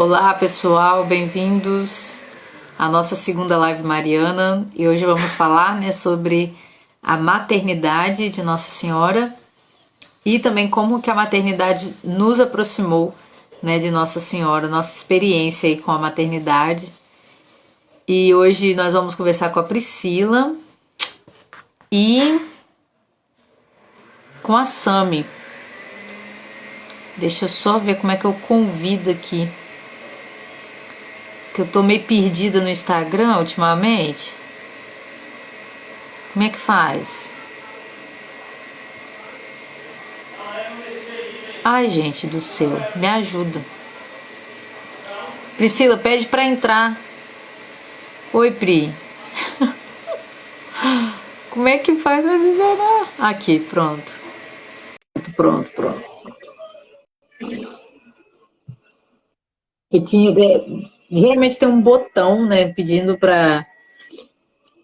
Olá pessoal, bem-vindos à nossa segunda live mariana e hoje vamos falar, sobre a maternidade de Nossa Senhora e também como que a maternidade nos aproximou, de Nossa Senhora, nossa experiência aí com a maternidade. E hoje nós vamos conversar com a Priscila e com a Sami. Deixa eu só ver como é que eu convido aqui. Que eu tô meio perdida no Instagram ultimamente. Como é que faz? Ai, gente do céu, me ajuda. Priscila, pede pra entrar. Oi, Pri. Como é que faz pra viver, né? Aqui, pronto. Pronto. Eu tinha, geralmente tem um botão, pedindo pra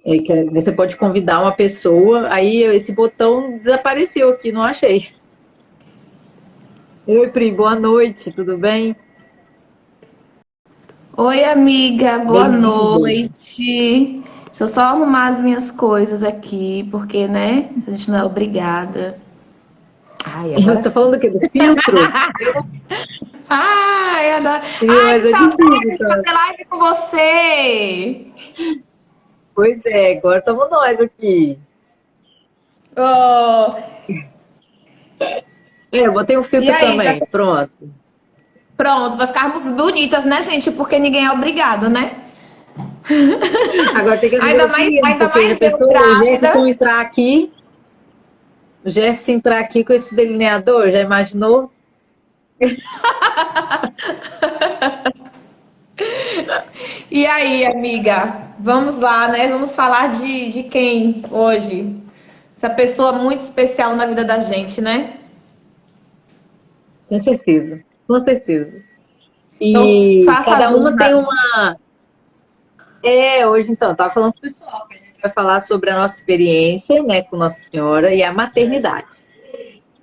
que você pode convidar uma pessoa, aí esse botão desapareceu aqui, não achei. Oi, Pri, boa noite, tudo bem? Oi, amiga, boa Bem-vinda. noite. Deixa eu só arrumar as minhas coisas aqui, porque, né, a gente não é obrigada. Ai, agora Tá sim. falando do quê? Do filtro? Ai, adoro. Sim, Ai, mas que é difícil, saudade de tá? fazer live com você. Pois é, agora estamos nós aqui. Oh, Eu botei um e filtro aí, já também, pronto. pronto, vai ficarmos bonitas, né, gente? Porque ninguém é obrigado, né? Agora tem que avisar Ainda os mais, meninos, ainda porque já mais eu pensou grávida. O Jefferson entrar aqui com esse delineador, já imaginou? E aí, amiga? Vamos lá, né? Vamos falar de quem hoje? Essa pessoa muito especial na vida da gente, né? Com certeza. Então, E faça cada as uma tem honras. uma. Hoje então, tava falando com o pessoal que a gente vai falar sobre a nossa experiência, com Nossa Senhora e a maternidade.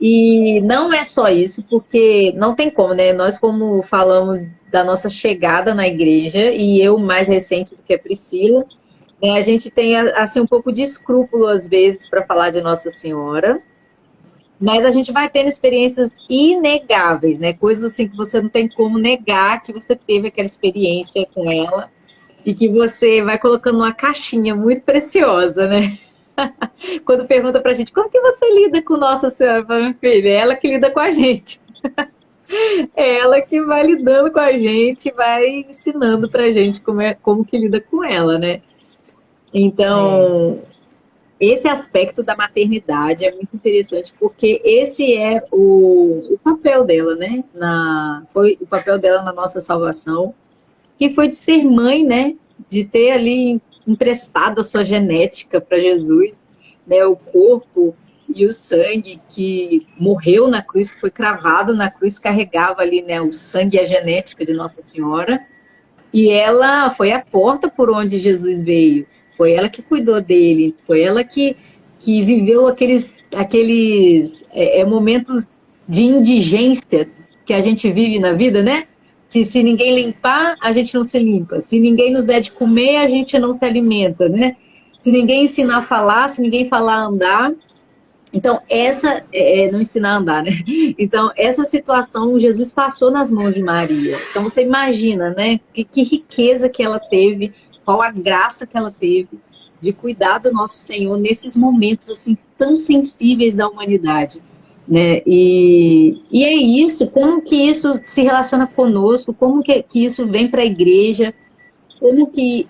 E não é só isso, porque não tem como, né? Nós, como falamos da nossa chegada na igreja, e eu mais recente do que a Priscila, a gente tem assim um pouco de escrúpulo às vezes para falar de Nossa Senhora, mas a gente vai tendo experiências inegáveis, né? Coisas assim que você não tem como negar que você teve aquela experiência com ela e que você vai colocando numa caixinha muito preciosa, né? Quando pergunta pra gente como que você lida com Nossa Senhora, eu falo, minha filha, é ela que lida com a gente. É ela que vai lidando com a gente, vai ensinando pra gente como que lida com ela, né? É. Então, esse aspecto da maternidade é muito interessante, porque esse é o papel dela, né? Foi o papel dela na nossa salvação, que foi de ser mãe, né? De ter ali emprestado a sua genética para Jesus, né? O corpo e o sangue que morreu na cruz, que foi cravado na cruz, carregava ali, né? O sangue e a genética de Nossa Senhora. E ela foi a porta por onde Jesus veio. Foi ela que cuidou dele. Foi ela que viveu aqueles momentos de indigência que a gente vive na vida, né? Que se ninguém limpar, a gente não se limpa. Se ninguém nos der de comer, a gente não se alimenta, né? Se ninguém ensinar a falar, se ninguém falar a andar, então, não ensinar a andar, né? Então, essa situação Jesus passou nas mãos de Maria. Então, você imagina, né? Que riqueza que ela teve, qual a graça que ela teve de cuidar do nosso Senhor nesses momentos, assim, tão sensíveis da humanidade, né? E é isso, como que isso se relaciona conosco, como que isso vem para a igreja, como que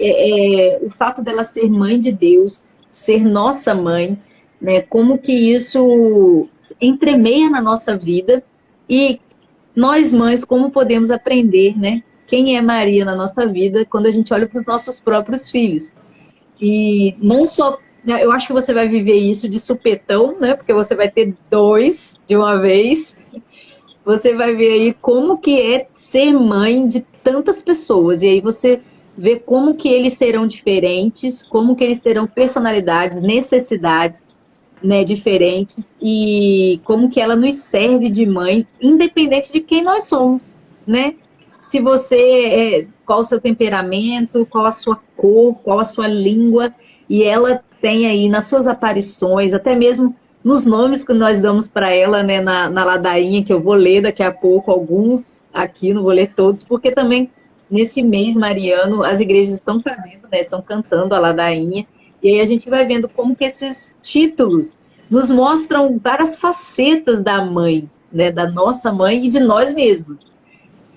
o fato dela ser mãe de Deus, ser nossa mãe, né? Como que isso entremeia na nossa vida e nós mães como podemos aprender, né? Quem é Maria na nossa vida quando a gente olha para os nossos próprios filhos. E não só, né, eu acho que você vai viver isso de supetão, né? Porque você vai ter dois de uma vez. Você vai ver aí como que é ser mãe de tantas pessoas. E aí você vê como que eles serão diferentes, como que eles terão personalidades, necessidades, né, diferentes e como que ela nos serve de mãe, independente de quem nós somos, né? se você, qual o seu temperamento, qual a sua cor, qual a sua língua, e ela tem aí nas suas aparições, até mesmo nos nomes que nós damos para ela, né, na ladainha, que eu vou ler daqui a pouco, alguns aqui, não vou ler todos, porque também nesse mês mariano as igrejas estão fazendo, né, estão cantando a ladainha, e aí a gente vai vendo como que esses títulos nos mostram várias facetas da mãe, né, da nossa mãe e de nós mesmos.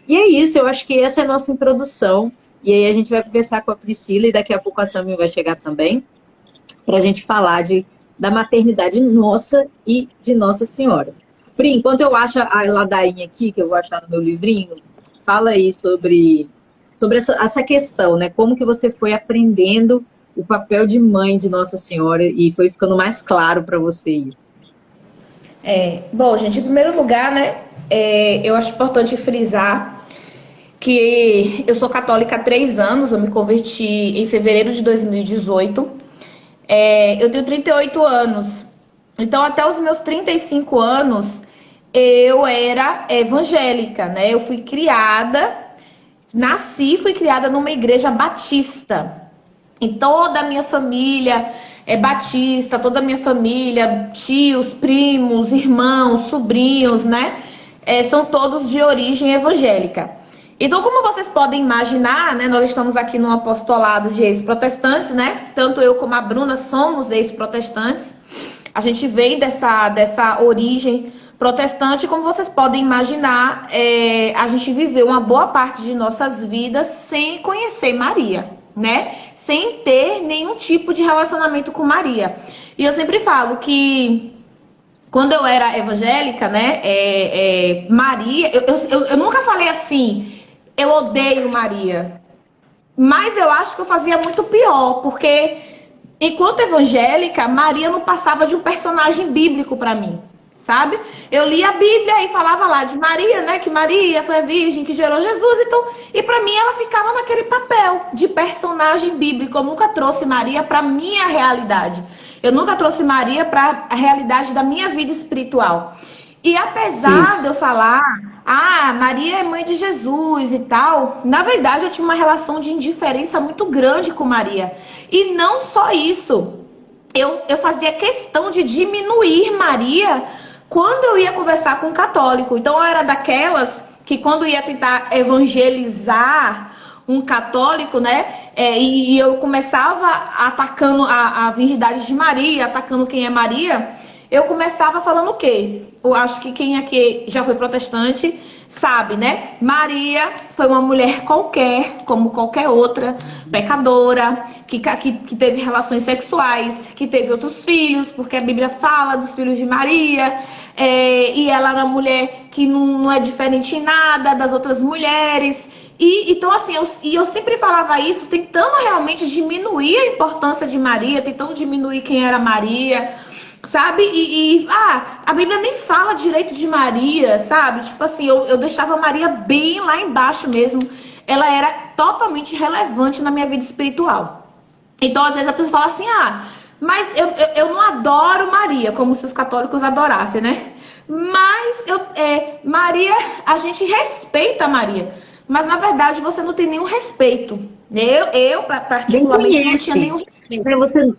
E é isso, eu acho que essa é a nossa introdução. E aí a gente vai conversar com a Priscila e daqui a pouco a Sami vai chegar também para a gente falar da maternidade nossa e de Nossa Senhora. Pri, enquanto eu acho a ladainha aqui, que eu vou achar no meu livrinho, fala aí sobre essa questão, né? Como que você foi aprendendo o papel de mãe de Nossa Senhora e foi ficando mais claro para você isso? Bom, gente, em primeiro lugar, né, eu acho importante frisar que eu sou católica há 3 anos, eu me converti em fevereiro de 2018. Eu tenho 38 anos, então até os meus 35 anos eu era evangélica, né? Eu fui criada, fui criada numa igreja batista. E toda a minha família é batista, toda a minha família, tios, primos, irmãos, sobrinhos, né? São todos de origem evangélica. Então, como vocês podem imaginar, né, nós estamos aqui num apostolado de ex-protestantes, né? Tanto eu como a Bruna somos ex-protestantes. A gente vem dessa origem protestante. Como vocês podem imaginar, a gente viveu uma boa parte de nossas vidas sem conhecer Maria, né? Sem ter nenhum tipo de relacionamento com Maria. E eu sempre falo que quando eu era evangélica, né, Maria, eu nunca falei assim, eu odeio Maria. Mas eu acho que eu fazia muito pior, porque enquanto evangélica, Maria não passava de um personagem bíblico para mim, sabe? Eu lia a Bíblia e falava lá de Maria, né, que Maria foi a virgem que gerou Jesus, então, e para mim ela ficava naquele papel de personagem bíblico. Eu nunca trouxe Maria para minha realidade. Eu nunca trouxe Maria para a realidade da minha vida espiritual. E apesar de eu falar, Maria é mãe de Jesus e tal, na verdade eu tinha uma relação de indiferença muito grande com Maria. E não só isso, eu fazia questão de diminuir Maria quando eu ia conversar com um católico. Então eu era daquelas que quando ia tentar evangelizar um católico, né? E eu começava atacando a virgindade de Maria, atacando quem é Maria, eu começava falando o quê? Eu acho que quem aqui já foi protestante sabe, né? Maria foi uma mulher qualquer, como qualquer outra, pecadora, que teve relações sexuais, que teve outros filhos, porque a Bíblia fala dos filhos de Maria, e ela era uma mulher que não é diferente em nada das outras mulheres. Então, assim, eu sempre falava isso, tentando realmente diminuir a importância de Maria, tentando diminuir quem era Maria, sabe? A Bíblia nem fala direito de Maria, sabe? Tipo assim, eu deixava Maria bem lá embaixo mesmo. Ela era totalmente relevante na minha vida espiritual. Então, às vezes a pessoa fala assim, mas eu não adoro Maria, como se os católicos adorassem, né? Mas Maria, a gente respeita Maria. Mas, na verdade, você não tem nenhum respeito. Eu particularmente, não tinha nenhum respeito.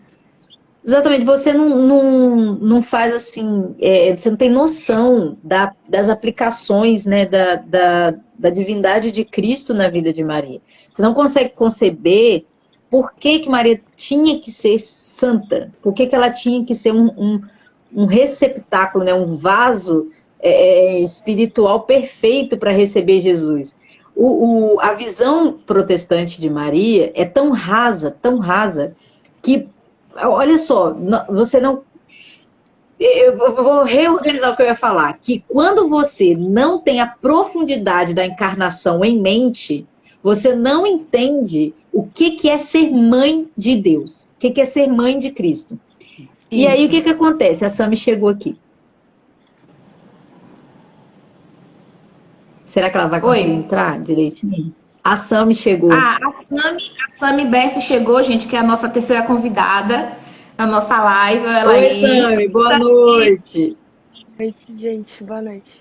Exatamente, você não faz assim, você não tem noção das aplicações, né, da divindade de Cristo na vida de Maria. Você não consegue conceber por que Maria tinha que ser santa, por que ela tinha que ser um receptáculo, né, um vaso espiritual perfeito para receber Jesus. A visão protestante de Maria é tão rasa, que, olha só, você não... Eu vou reorganizar o que eu ia falar, que quando você não tem a profundidade da encarnação em mente, você não entende o que é ser mãe de Deus, o que é ser mãe de Cristo. Isso. E aí, o que acontece? A Sami chegou aqui. Será que ela vai conseguir entrar direitinho? A Sami chegou. A Sami Bessi chegou, gente, que é a nossa terceira convidada na nossa live. Oi, Sami, boa noite. Boa noite, gente, boa noite.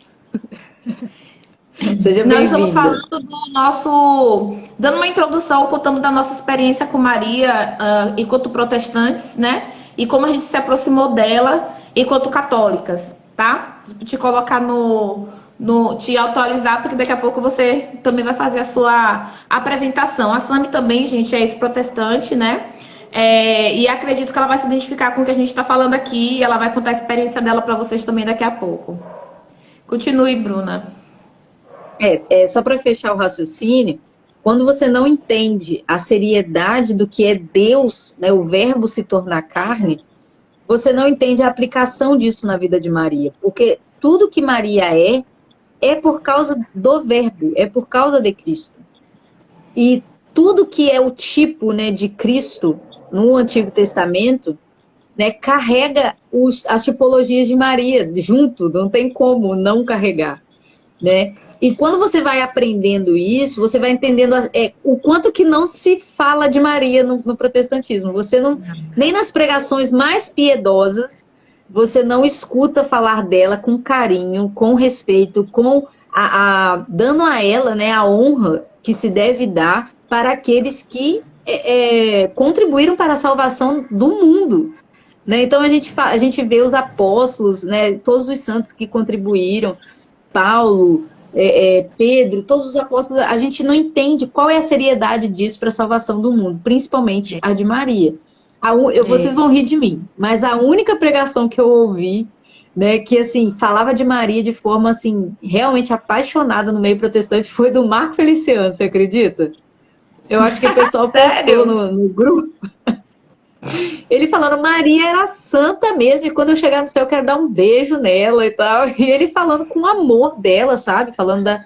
Seja Nós estamos bem-vinda. falando do nosso, dando uma introdução, contando da nossa experiência com Maria, enquanto protestantes, né? E como a gente se aproximou dela enquanto católicas, tá? Te colocar te atualizar, porque daqui a pouco você também vai fazer a sua apresentação. A Sami também, gente, é ex-protestante, né? E acredito que ela vai se identificar com o que a gente está falando aqui e ela vai contar a experiência dela para vocês também daqui a pouco. Continue, Bruna. Só para fechar o raciocínio, quando você não entende a seriedade do que é Deus, né, o verbo se tornar carne, você não entende a aplicação disso na vida de Maria. Porque tudo que Maria é por causa do verbo, é por causa de Cristo. E tudo que é o tipo, né, de Cristo no Antigo Testamento, né, carrega as tipologias de Maria junto, não tem como não carregar, né? E quando você vai aprendendo isso, você vai entendendo o quanto que não se fala de Maria no protestantismo. Você não, nem nas pregações mais piedosas, você não escuta falar dela com carinho, com respeito, dando a ela, né, a honra que se deve dar para aqueles que contribuíram para a salvação do mundo. Né? Então a gente vê os apóstolos, né, todos os santos que contribuíram, Paulo, Pedro, todos os apóstolos, a gente não entende qual é a seriedade disso para a salvação do mundo, principalmente a de Maria. Vocês vão rir de mim, mas a única pregação que eu ouvi, né, que assim, falava de Maria de forma assim, realmente apaixonada no meio protestante foi do Marco Feliciano, você acredita? Eu acho que o pessoal postou no grupo. Ele falando, Maria era santa mesmo, e quando eu chegar no céu eu quero dar um beijo nela e tal. E ele falando com amor dela, sabe? Falando da...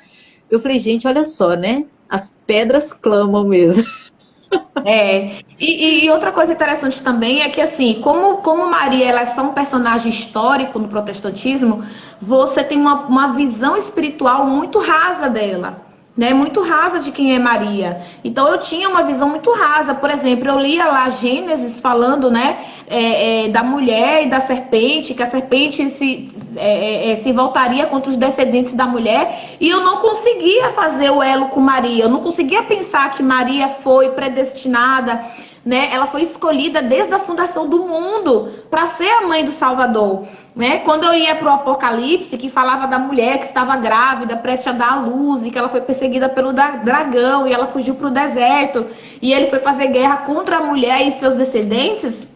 Eu falei, gente, olha só, né? As pedras clamam mesmo. E outra coisa interessante também é que, assim, como Maria ela é só um personagem histórico no protestantismo, você tem uma visão espiritual muito rasa dela. Né, muito rasa de quem é Maria. Então eu tinha uma visão muito rasa. Por exemplo, eu lia lá Gênesis falando, né, da mulher e da serpente, que a serpente se voltaria contra os descendentes da mulher, e eu não conseguia fazer o elo com Maria. Eu não conseguia pensar que Maria foi predestinada, né? Ela foi escolhida desde a fundação do mundo para ser a mãe do Salvador. Né? Quando eu ia para o Apocalipse, que falava da mulher que estava grávida, prestes a dar à luz, e que ela foi perseguida pelo dragão, e ela fugiu para o deserto, e ele foi fazer guerra contra a mulher e seus descendentes,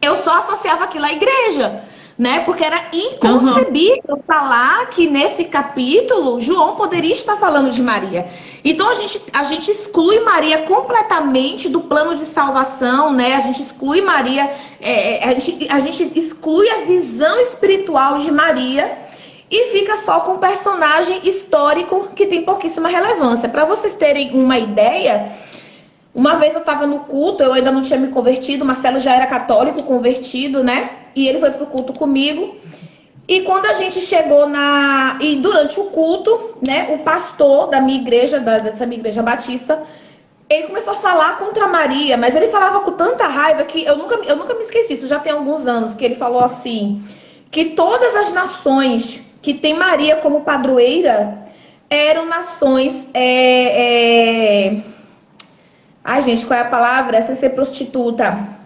eu só associava aquilo à igreja. Né? Porque era inconcebível falar que nesse capítulo João poderia estar falando de Maria. Então a gente exclui Maria completamente do plano de salvação, né? A gente exclui Maria, a gente exclui a visão espiritual de Maria e fica só com um personagem histórico que tem pouquíssima relevância. Para vocês terem uma ideia, uma vez eu estava no culto, eu ainda não tinha me convertido, o Marcelo já era católico convertido, né? E ele foi pro culto comigo. E quando a gente chegou e durante o culto, né, o pastor da minha igreja, dessa minha igreja batista, ele começou a falar contra Maria, mas ele falava com tanta raiva que eu nunca me esqueci, isso já tem alguns anos, que ele falou assim, que todas as nações que tem Maria como padroeira eram nações... Ai, gente, qual é a palavra? Sem ser prostituta.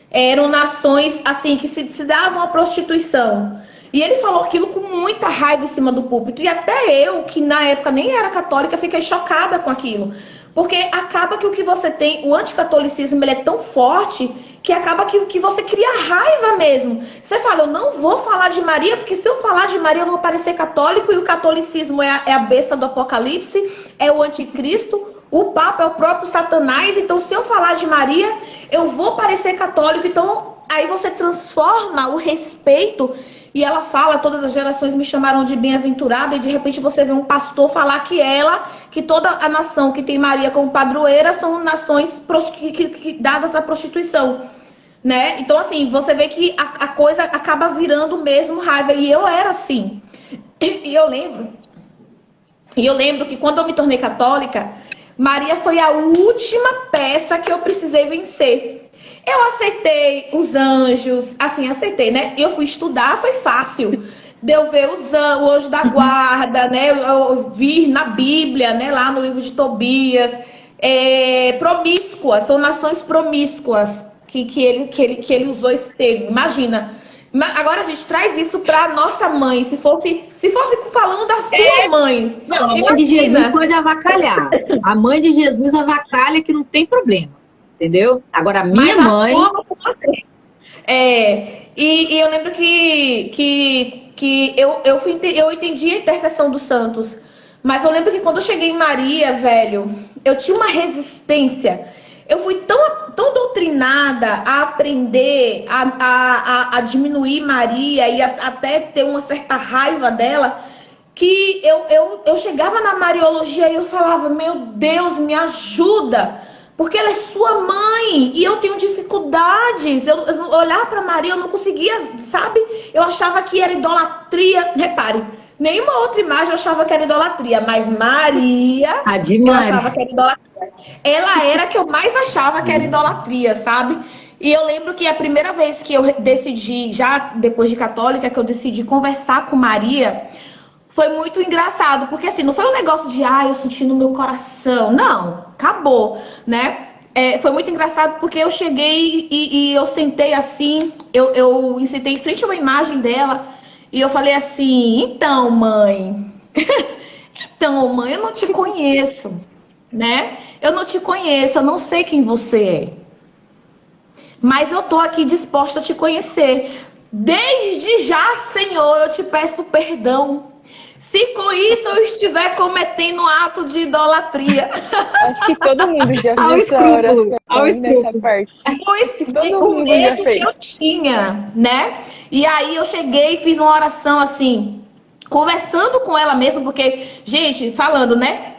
Eram nações, assim, que se davam à prostituição. E ele falou aquilo com muita raiva em cima do púlpito. E até eu, que na época nem era católica, fiquei chocada com aquilo. Porque acaba que o que você tem, o anticatolicismo, ele é tão forte que acaba que você cria raiva mesmo. Você fala, eu não vou falar de Maria, porque se eu falar de Maria eu vou parecer católico, e o catolicismo é a besta do Apocalipse, é o anticristo. O Papa é o próprio Satanás, então se eu falar de Maria, eu vou parecer católico. Então aí você transforma o respeito, e ela fala, todas as gerações me chamaram de bem-aventurada, e de repente você vê um pastor falar que toda a nação que tem Maria como padroeira são nações dadas à prostituição. Né? Então assim, você vê que a coisa acaba virando mesmo raiva, e eu era assim. E eu lembro que quando eu me tornei católica, Maria foi a última peça que eu precisei vencer. Eu aceitei os anjos, assim, aceitei, né? Eu fui estudar, foi fácil. de eu ver o anjo da guarda, né? Eu vi na Bíblia, né? Lá no livro de Tobias, promíscuas, são nações promíscuas que ele usou esse termo. Imagina. Agora a gente traz isso para nossa mãe. Se fosse falando da sua mãe, Não, a mãe de Jesus imagina. pode avacalhar. A mãe de Jesus avacalha que não tem problema. Entendeu? Agora, a minha Mas a mãe. forma como você. E eu lembro que eu entendi a intercessão dos santos. Mas eu lembro que quando eu cheguei em Maria, velho, eu tinha uma resistência. Eu fui tão doutrinada a aprender a diminuir Maria e até ter uma certa raiva dela, que eu chegava na Mariologia e eu falava, meu Deus, me ajuda, porque ela é sua mãe e eu tenho dificuldades. Eu olhar para Maria, eu não conseguia, sabe? Eu achava que era idolatria. Repare, nenhuma outra imagem eu achava que era idolatria, mas Maria, A de eu achava Maria. que era idolatria. Ela era a que eu mais achava que era idolatria, sabe? E eu lembro que a primeira vez que eu decidi, já depois de católica, que eu decidi conversar com Maria, foi muito engraçado, porque assim, não foi um negócio de, eu senti no meu coração. Não, acabou, né? Foi muito engraçado porque eu cheguei e eu sentei assim, eu sentei em frente a uma imagem dela e eu falei assim, então, mãe, eu não te conheço, né? Eu não te conheço, eu não sei quem você é. Mas eu tô aqui disposta a te conhecer. Desde já, Senhor, eu te peço perdão. Se com isso eu estiver cometendo um ato de idolatria. Acho que todo mundo já Ao fez essa escrúpulo. oração Ao nessa escrúpulo. parte. Pois Acho que todo o mundo já medo que eu fez. tinha, né? E aí eu cheguei e fiz uma oração assim, conversando com ela mesmo, porque, gente, falando, né?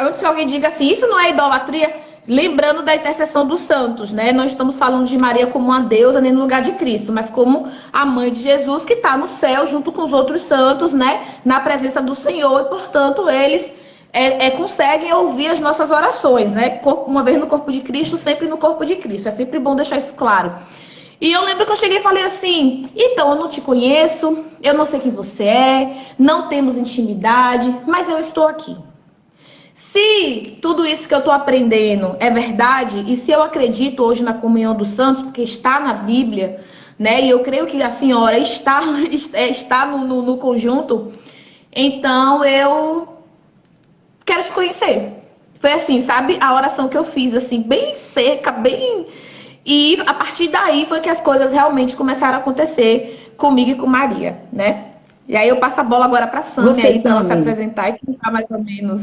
Antes que alguém diga assim, isso não é idolatria, lembrando da intercessão dos santos, né? Não estamos falando de Maria como uma deusa nem no lugar de Cristo, mas como a mãe de Jesus que está no céu junto com os outros santos, né? Na presença do Senhor e, portanto, eles conseguem ouvir as nossas orações, né? Uma vez no corpo de Cristo, sempre no corpo de Cristo. É sempre bom deixar isso claro. E eu lembro que eu cheguei e falei assim, então, eu não te conheço, eu não sei quem você é, não temos intimidade, mas eu estou aqui. Se tudo isso que eu estou aprendendo é verdade, e se eu acredito hoje na comunhão dos santos, porque está na Bíblia, né? E eu creio que a senhora está no conjunto, então eu quero te conhecer. Foi assim, sabe? A oração que eu fiz, assim, bem seca, bem. E a partir daí foi que as coisas realmente começaram a acontecer comigo e com Maria, né? E aí eu passo a bola agora para Sâmia Você, aí, para ela se Sami, apresentar e contar mais ou menos.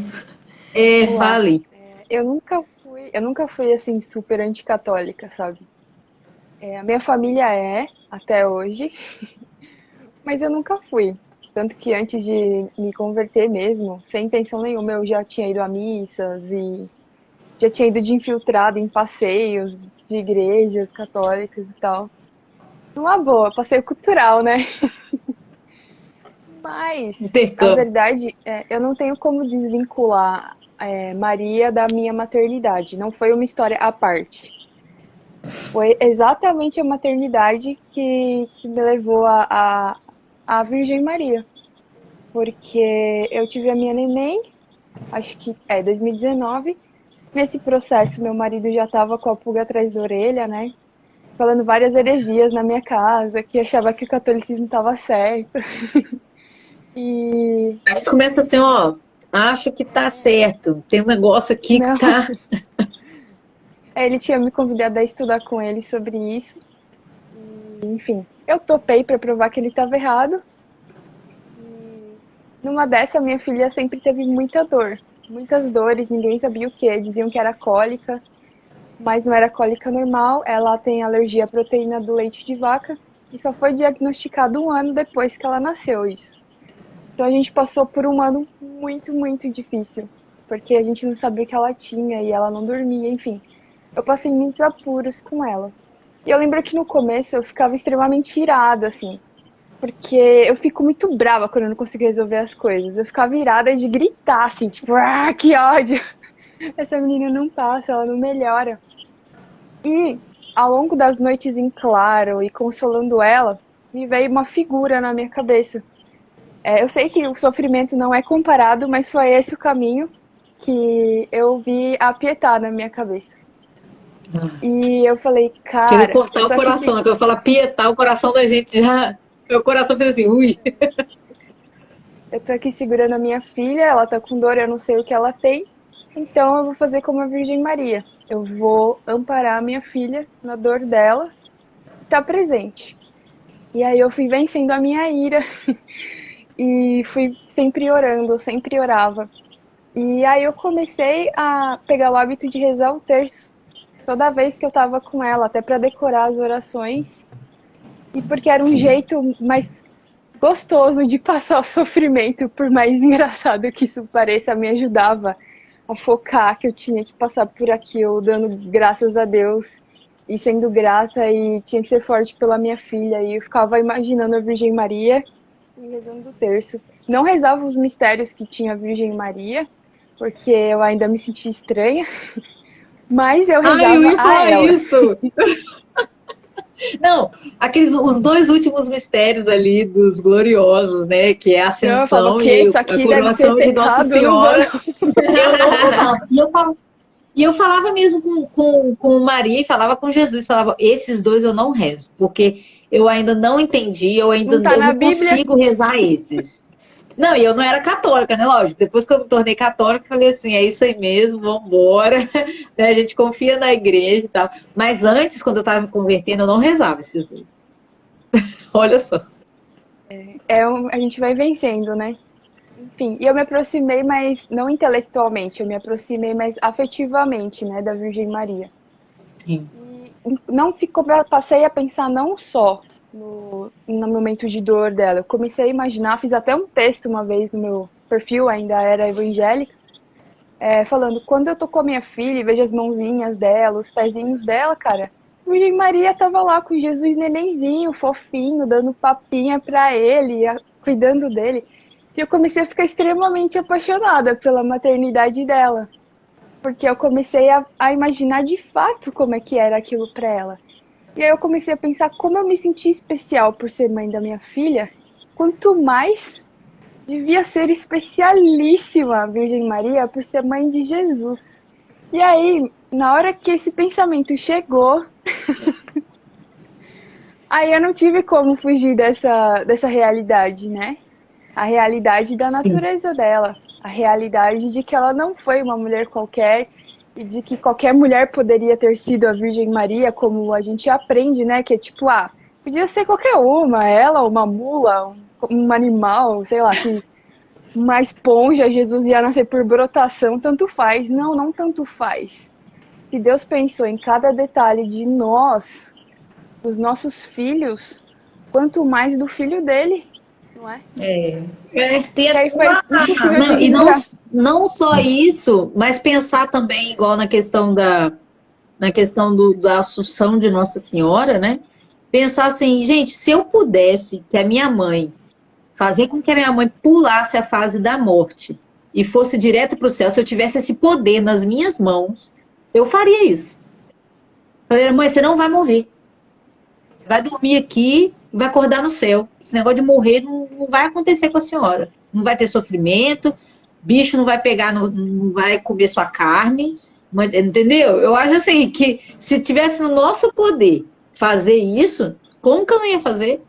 Olá. fale. Eu nunca fui assim super anticatólica, sabe? A minha família até hoje, mas eu nunca fui. Tanto que antes de me converter mesmo, sem intenção nenhuma, eu já tinha ido a missas e já tinha ido de infiltrada em passeios de igrejas católicas e tal. Uma boa, passeio cultural, né? Mas a Intercâmbio. verdade eu não tenho como desvincular Maria da minha maternidade. Não foi uma história à parte. Foi exatamente a maternidade que me levou a Virgem Maria. Porque eu tive a minha neném, acho que 2019. Nesse processo, meu marido já estava com a pulga atrás da orelha, né? Falando várias heresias na minha casa, que achava que o catolicismo estava certo. E A gente começa assim, ó, acho que tá certo. Tem um negócio aqui que não, tá. ele tinha me convidado a estudar com ele sobre isso. Enfim, eu topei para provar que ele estava errado. Numa dessa, minha filha sempre teve muita dor. Muitas dores, ninguém sabia o que. Diziam que era cólica, mas não era cólica normal. Ela tem alergia à proteína do leite de vaca. E só foi diagnosticado um ano depois que ela nasceu isso. Então a gente passou por um ano muito, muito difícil. Porque a gente não sabia o que ela tinha e ela não dormia, enfim. Eu passei muitos apuros com ela. E eu lembro que no começo eu ficava extremamente irada, assim. Porque eu fico muito brava quando eu não consigo resolver as coisas. Eu ficava irada de gritar, assim, tipo, que ódio! Essa menina não passa, ela não melhora. E ao longo das noites em claro e consolando ela, me veio uma figura na minha cabeça. Eu sei que o sofrimento não é comparado, mas foi esse o caminho que eu vi a Pietá na minha cabeça. E eu falei, Queria cara, cortar o coração, né? Quando eu falar pietar, o coração da gente já. Meu coração fez assim, ui. eu tô aqui segurando a minha filha, ela tá com dor, eu não sei o que ela tem, então eu vou fazer como a Virgem Maria. Eu vou amparar a minha filha na dor dela, tá presente. E aí eu fui vencendo a minha ira e fui sempre orando, eu sempre orava. E aí eu comecei a pegar o hábito de rezar o terço toda vez que eu tava com ela, até para decorar as orações. E porque era um jeito mais gostoso de passar o sofrimento, por mais engraçado que isso pareça, me ajudava a focar que eu tinha que passar por aquilo, dando graças a Deus e sendo grata, e tinha que ser forte pela minha filha. E eu ficava imaginando a Virgem Maria e rezando o terço. Não rezava os mistérios que tinha a Virgem Maria, porque eu ainda me sentia estranha, mas eu Ai, eu rezava ia a falar ela. isso. Não, os dois últimos mistérios ali dos gloriosos, né? Que é a Então eu falava, o Ascensão que? e Isso a aqui deve ser coroação de Nossa pecado, eu não vou. Senhora. Eu não rezava. E eu falava mesmo com Maria e falava com Jesus, falava, esses dois eu não rezo, porque eu ainda não entendi, Não tá eu na não Bíblia. consigo rezar esses. Não, e eu não era católica, né? Lógico, depois que eu me tornei católica, eu falei assim, é isso aí mesmo, vambora. Né? A gente confia na igreja e tal. Mas antes, quando eu tava me convertendo, eu não rezava esses dois. Olha só. A gente vai vencendo, né? Enfim, e eu me aproximei, mas não intelectualmente, eu me aproximei mais afetivamente, né, da Virgem Maria. Sim. E não ficou, passei a pensar não só no momento de dor dela. Eu comecei a imaginar, fiz até um texto uma vez no meu perfil, ainda era evangélica, falando, quando eu tô com a minha filha e vejo as mãozinhas dela, os pezinhos dela, cara, a Virgem Maria tava lá com Jesus nenenzinho, fofinho, dando papinha pra ele, cuidando dele. E eu comecei a ficar extremamente apaixonada pela maternidade dela. Porque eu comecei a imaginar de fato como é que era aquilo pra ela. E aí eu comecei a pensar como eu me sentia especial por ser mãe da minha filha, quanto mais devia ser especialíssima a Virgem Maria por ser mãe de Jesus. E aí, na hora que esse pensamento chegou, aí eu não tive como fugir dessa realidade, né? A realidade da Sim. natureza dela, a realidade de que ela não foi uma mulher qualquer e de que qualquer mulher poderia ter sido a Virgem Maria, como a gente aprende, né? Que é tipo, podia ser qualquer uma mula, um animal, sei lá, se uma esponja, Jesus ia nascer por brotação, tanto faz. Não, não tanto faz. Se Deus pensou em cada detalhe de nós, dos nossos filhos, quanto mais do filho dele, não é? Tem E aí foi uma. impossível de Não, e não, ignorar. não só isso, mas pensar também, igual na questão da Assunção de Nossa Senhora, né? Pensar assim, gente, se eu pudesse que a minha mãe, fazer com que a minha mãe pulasse a fase da morte e fosse direto para o céu, se eu tivesse esse poder nas minhas mãos, eu faria isso. Falei, mãe, você não vai morrer. Você vai dormir aqui e vai acordar no céu. Esse negócio de morrer não vai acontecer com a senhora. Não vai ter sofrimento, bicho não vai pegar, não vai comer sua carne, entendeu? Eu acho assim que se tivesse no nosso poder fazer isso, como que eu não ia fazer?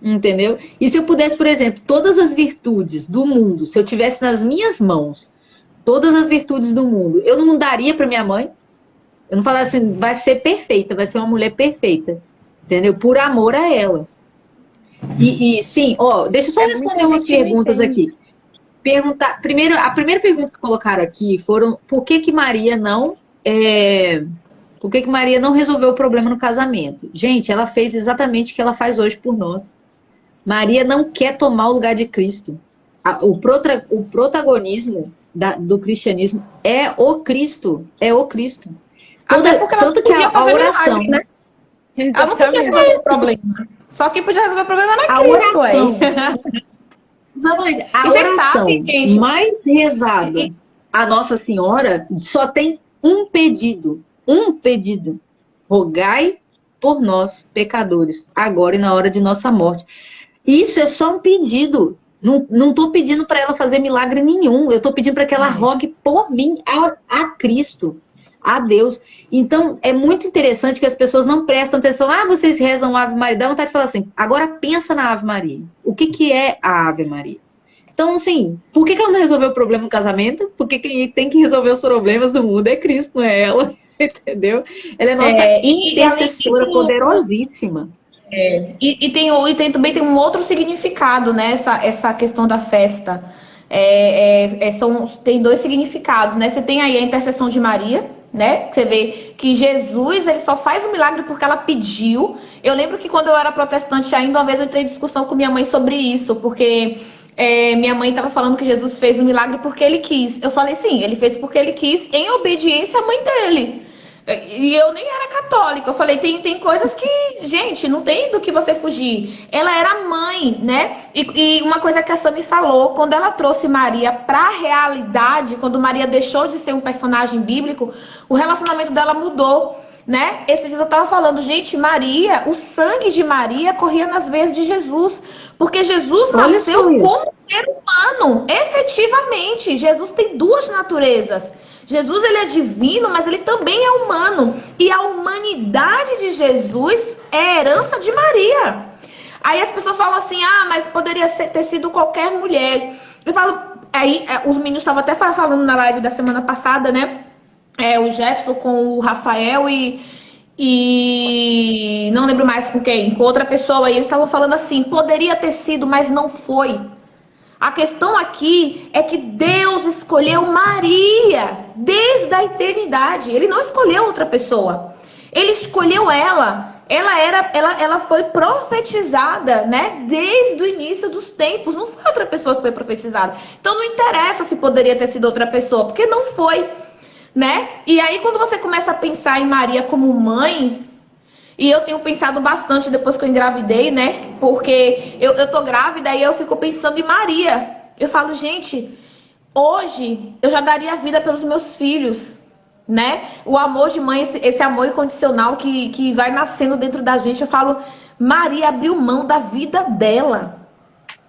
Entendeu? E se eu pudesse, por exemplo, todas as virtudes do mundo, se eu tivesse nas minhas mãos todas as virtudes do mundo, eu não daria para minha mãe? Eu não falasse assim, vai ser perfeita, vai ser uma mulher perfeita, entendeu? Por amor a ela. E sim, deixa eu só responder Muita umas gente não perguntas entende. aqui. Primeiro, a primeira pergunta que colocaram aqui foram por que que Maria não por que que Maria não resolveu o problema no casamento? Gente, ela fez exatamente o que ela faz hoje por nós. Maria não quer tomar o lugar de Cristo. O protagonismo do cristianismo é o Cristo. É o Cristo. Até porque ela Tanto que podia a fazer oração. milagre, né? Ela não podia resolver o problema. Só que podia resolver o problema era A Cristo, oração. aí. Exatamente. A E você oração sabe, gente. mais rezada a Nossa Senhora só tem um pedido. Um pedido. Rogai por nós, pecadores, agora e na hora de nossa morte. Isso é só um pedido. Não estou pedindo para ela fazer milagre nenhum. Eu estou pedindo para que ela rogue por mim a Cristo, a Deus. Então, é muito interessante que as pessoas não prestam atenção. Ah, vocês rezam a Ave Maria. Dá vontade de falar assim, agora pensa na Ave Maria. O que é a Ave Maria? Então, assim, por que ela não resolveu o problema no casamento? Porque quem tem que resolver os problemas do mundo é Cristo, não é ela. Entendeu? Ela é nossa intercessora poderosíssima. Também tem um outro significado, né? Essa questão da festa. Tem dois significados, né? Você tem aí a intercessão de Maria, né? Você vê que Jesus, ele só faz o milagre porque ela pediu. Eu lembro que quando eu era protestante ainda, uma vez eu entrei em discussão com minha mãe sobre isso, porque minha mãe estava falando que Jesus fez o milagre porque ele quis. Eu falei, sim, ele fez porque ele quis, em obediência à mãe dele. E eu nem era católica. Eu falei, tem coisas que, gente, não tem do que você fugir. Ela era mãe, né? E uma coisa que a Sam me falou, quando ela trouxe Maria pra realidade, quando Maria deixou de ser um personagem bíblico, o relacionamento dela mudou, né? Esses dias eu tava falando, gente, Maria, o sangue de Maria corria nas veias de Jesus. Porque Jesus nasceu como ser humano. Efetivamente, Jesus tem duas naturezas. Jesus, ele é divino, mas ele também é humano. E a humanidade de Jesus é a herança de Maria. Aí as pessoas falam assim, mas poderia ter sido qualquer mulher. Eu falo, os meninos estavam até falando na live da semana passada, né? O Jefferson com o Rafael e não lembro mais com quem, com outra pessoa. E eles estavam falando assim, poderia ter sido, mas não foi. A questão aqui é que Deus escolheu Maria desde a eternidade. Ele não escolheu outra pessoa. Ele escolheu ela. Ela foi profetizada, né? Desde o início dos tempos. Não foi outra pessoa que foi profetizada. Então não interessa se poderia ter sido outra pessoa, porque não foi, né? E aí quando você começa a pensar em Maria como mãe, e eu tenho pensado bastante depois que eu engravidei, né? Porque eu tô grávida e eu fico pensando em Maria. Eu falo, gente, hoje eu já daria a vida pelos meus filhos, né? O amor de mãe, esse amor incondicional que vai nascendo dentro da gente. Eu falo, Maria abriu mão da vida dela.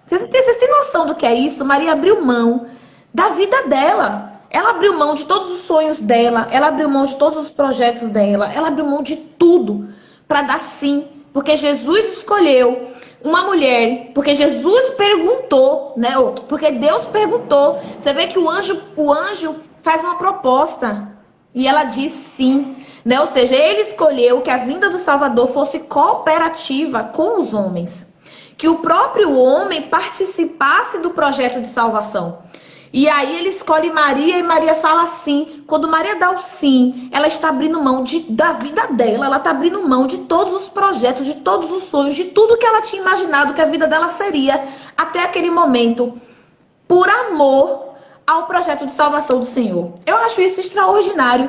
Vocês têm noção do que é isso? Maria abriu mão da vida dela. Ela abriu mão de todos os sonhos dela. Ela abriu mão de todos os projetos dela. Ela abriu mão de tudo para dar sim, porque Jesus escolheu uma mulher, porque Jesus perguntou, né? Porque Deus perguntou. Você vê que o anjo faz uma proposta e ela diz sim, né? Ou seja, ele escolheu que a vinda do Salvador fosse cooperativa com os homens, que o próprio homem participasse do projeto de salvação. E aí ele escolhe Maria e Maria fala sim. Quando Maria dá o sim, ela está abrindo mão da vida dela. Ela está abrindo mão de todos os projetos, de todos os sonhos, de tudo que ela tinha imaginado que a vida dela seria até aquele momento, por amor ao projeto de salvação do Senhor. Eu acho isso extraordinário,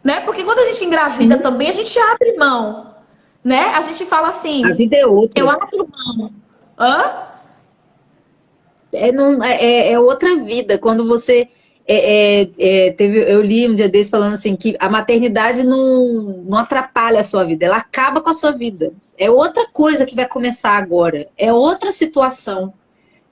né? Porque quando a gente engravida também, a gente abre mão, né? A gente fala assim, a vida é outra. Eu abro mão. Hã? É outra vida. Quando você eu li um dia desse falando assim que a maternidade não atrapalha a sua vida, ela acaba com a sua vida. É outra coisa que vai começar agora, é outra situação,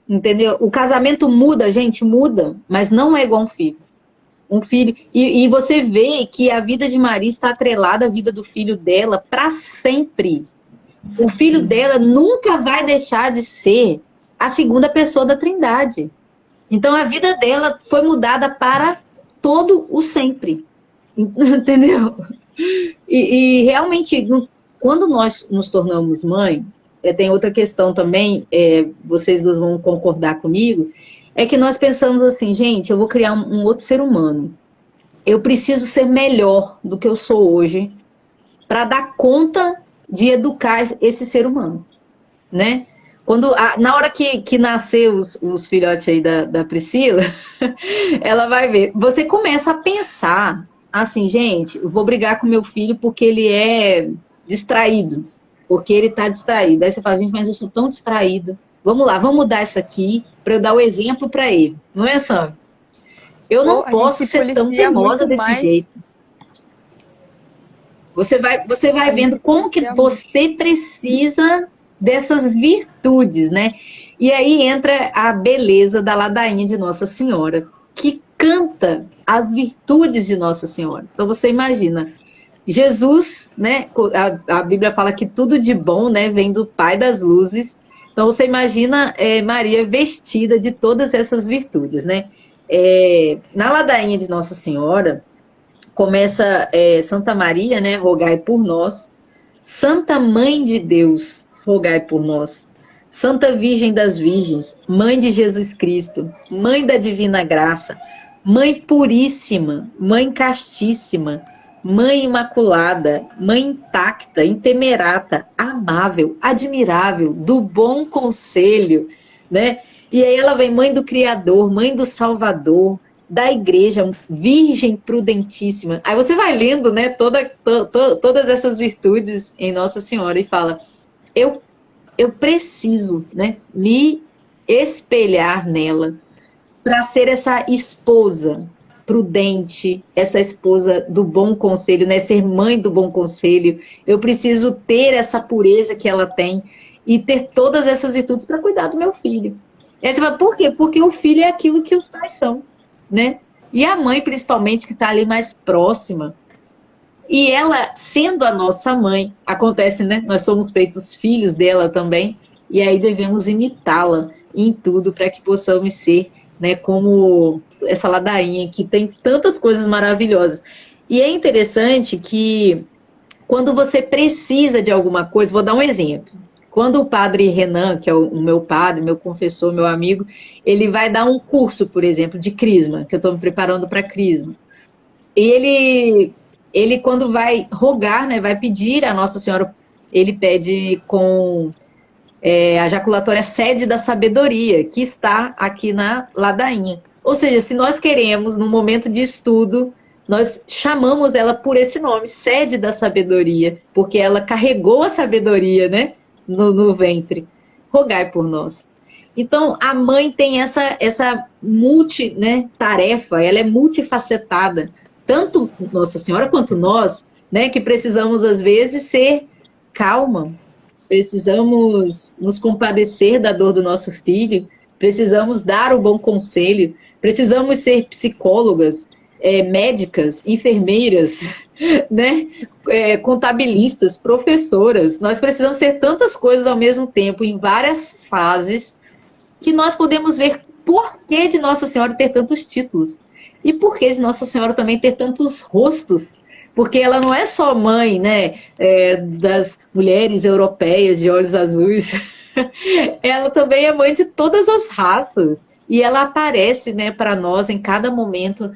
entendeu? O casamento muda, gente, muda, mas não é igual um filho. E você vê que a vida de Maria está atrelada à vida do filho dela para sempre. O filho dela nunca vai deixar de ser a segunda pessoa da Trindade. Então a vida dela foi mudada para todo o sempre. Entendeu? E realmente, quando nós nos tornamos mãe, tem outra questão também, vocês duas vão concordar comigo, é que nós pensamos assim, gente, eu vou criar um outro ser humano. Eu preciso ser melhor do que eu sou hoje para dar conta de educar esse ser humano, né? Na hora que nascer os filhotes aí da Priscila, ela vai ver. Você começa a pensar assim, gente, eu vou brigar com meu filho porque ele é distraído. Porque ele tá distraído. Aí você fala, gente, mas eu sou tão distraída. Vamos lá, vamos mudar isso aqui para eu dar o exemplo para ele. Não é, Sam? Eu não posso ser tão teimosa desse jeito. Você vai vendo como que você precisa dessas virtudes, né? E aí entra a beleza da ladainha de Nossa Senhora, que canta as virtudes de Nossa Senhora. Então você imagina, Jesus, né? A Bíblia fala que tudo de bom, né, vem do Pai das Luzes. Então você imagina Maria vestida de todas essas virtudes, né? Na ladainha de Nossa Senhora começa Santa Maria, né? Rogai por nós. Santa Mãe de Deus, rogai por nós. Santa Virgem das Virgens, Mãe de Jesus Cristo, Mãe da Divina Graça, Mãe Puríssima, Mãe Castíssima, Mãe Imaculada, Mãe Intacta, Intemerata, Amável, Admirável, do Bom Conselho, né? E aí ela vem Mãe do Criador, Mãe do Salvador, da Igreja, Virgem Prudentíssima. Aí você vai lendo, né, todas essas virtudes em Nossa Senhora e fala, eu preciso, né, me espelhar nela para ser essa esposa prudente, essa esposa do bom conselho, né, ser mãe do bom conselho. Eu preciso ter essa pureza que ela tem e ter todas essas virtudes para cuidar do meu filho. E aí você fala, por quê? Porque o filho é aquilo que os pais são, né? E a mãe, principalmente, que está ali mais próxima. E ela, sendo a nossa mãe, acontece, né? Nós somos feitos filhos dela também, e aí devemos imitá-la em tudo para que possamos ser, né, como essa ladainha que tem tantas coisas maravilhosas. E é interessante que quando você precisa de alguma coisa, vou dar um exemplo. Quando o padre Renan, que é o meu padre, meu confessor, meu amigo, ele vai dar um curso, por exemplo, de crisma, que eu estou me preparando para crisma. E ele quando vai rogar, né, vai pedir a Nossa Senhora, ele pede com a jaculatória sede da sabedoria, que está aqui na ladainha. Ou seja, se nós queremos, num momento de estudo, nós chamamos ela por esse nome, sede da sabedoria, porque ela carregou a sabedoria, né, no ventre. Rogai por nós. Então, a mãe tem essa tarefa, ela é multifacetada. Tanto Nossa Senhora quanto nós, né, que precisamos, às vezes, ser calma, precisamos nos compadecer da dor do nosso filho, precisamos dar o bom conselho, precisamos ser psicólogas, médicas, enfermeiras, né, contabilistas, professoras. Nós precisamos ser tantas coisas ao mesmo tempo, em várias fases, que nós podemos ver por que de Nossa Senhora ter tantos títulos. E por que de Nossa Senhora também ter tantos rostos? Porque ela não é só mãe, né, das mulheres europeias de olhos azuis. Ela também é mãe de todas as raças. E ela aparece, né, para nós em cada momento,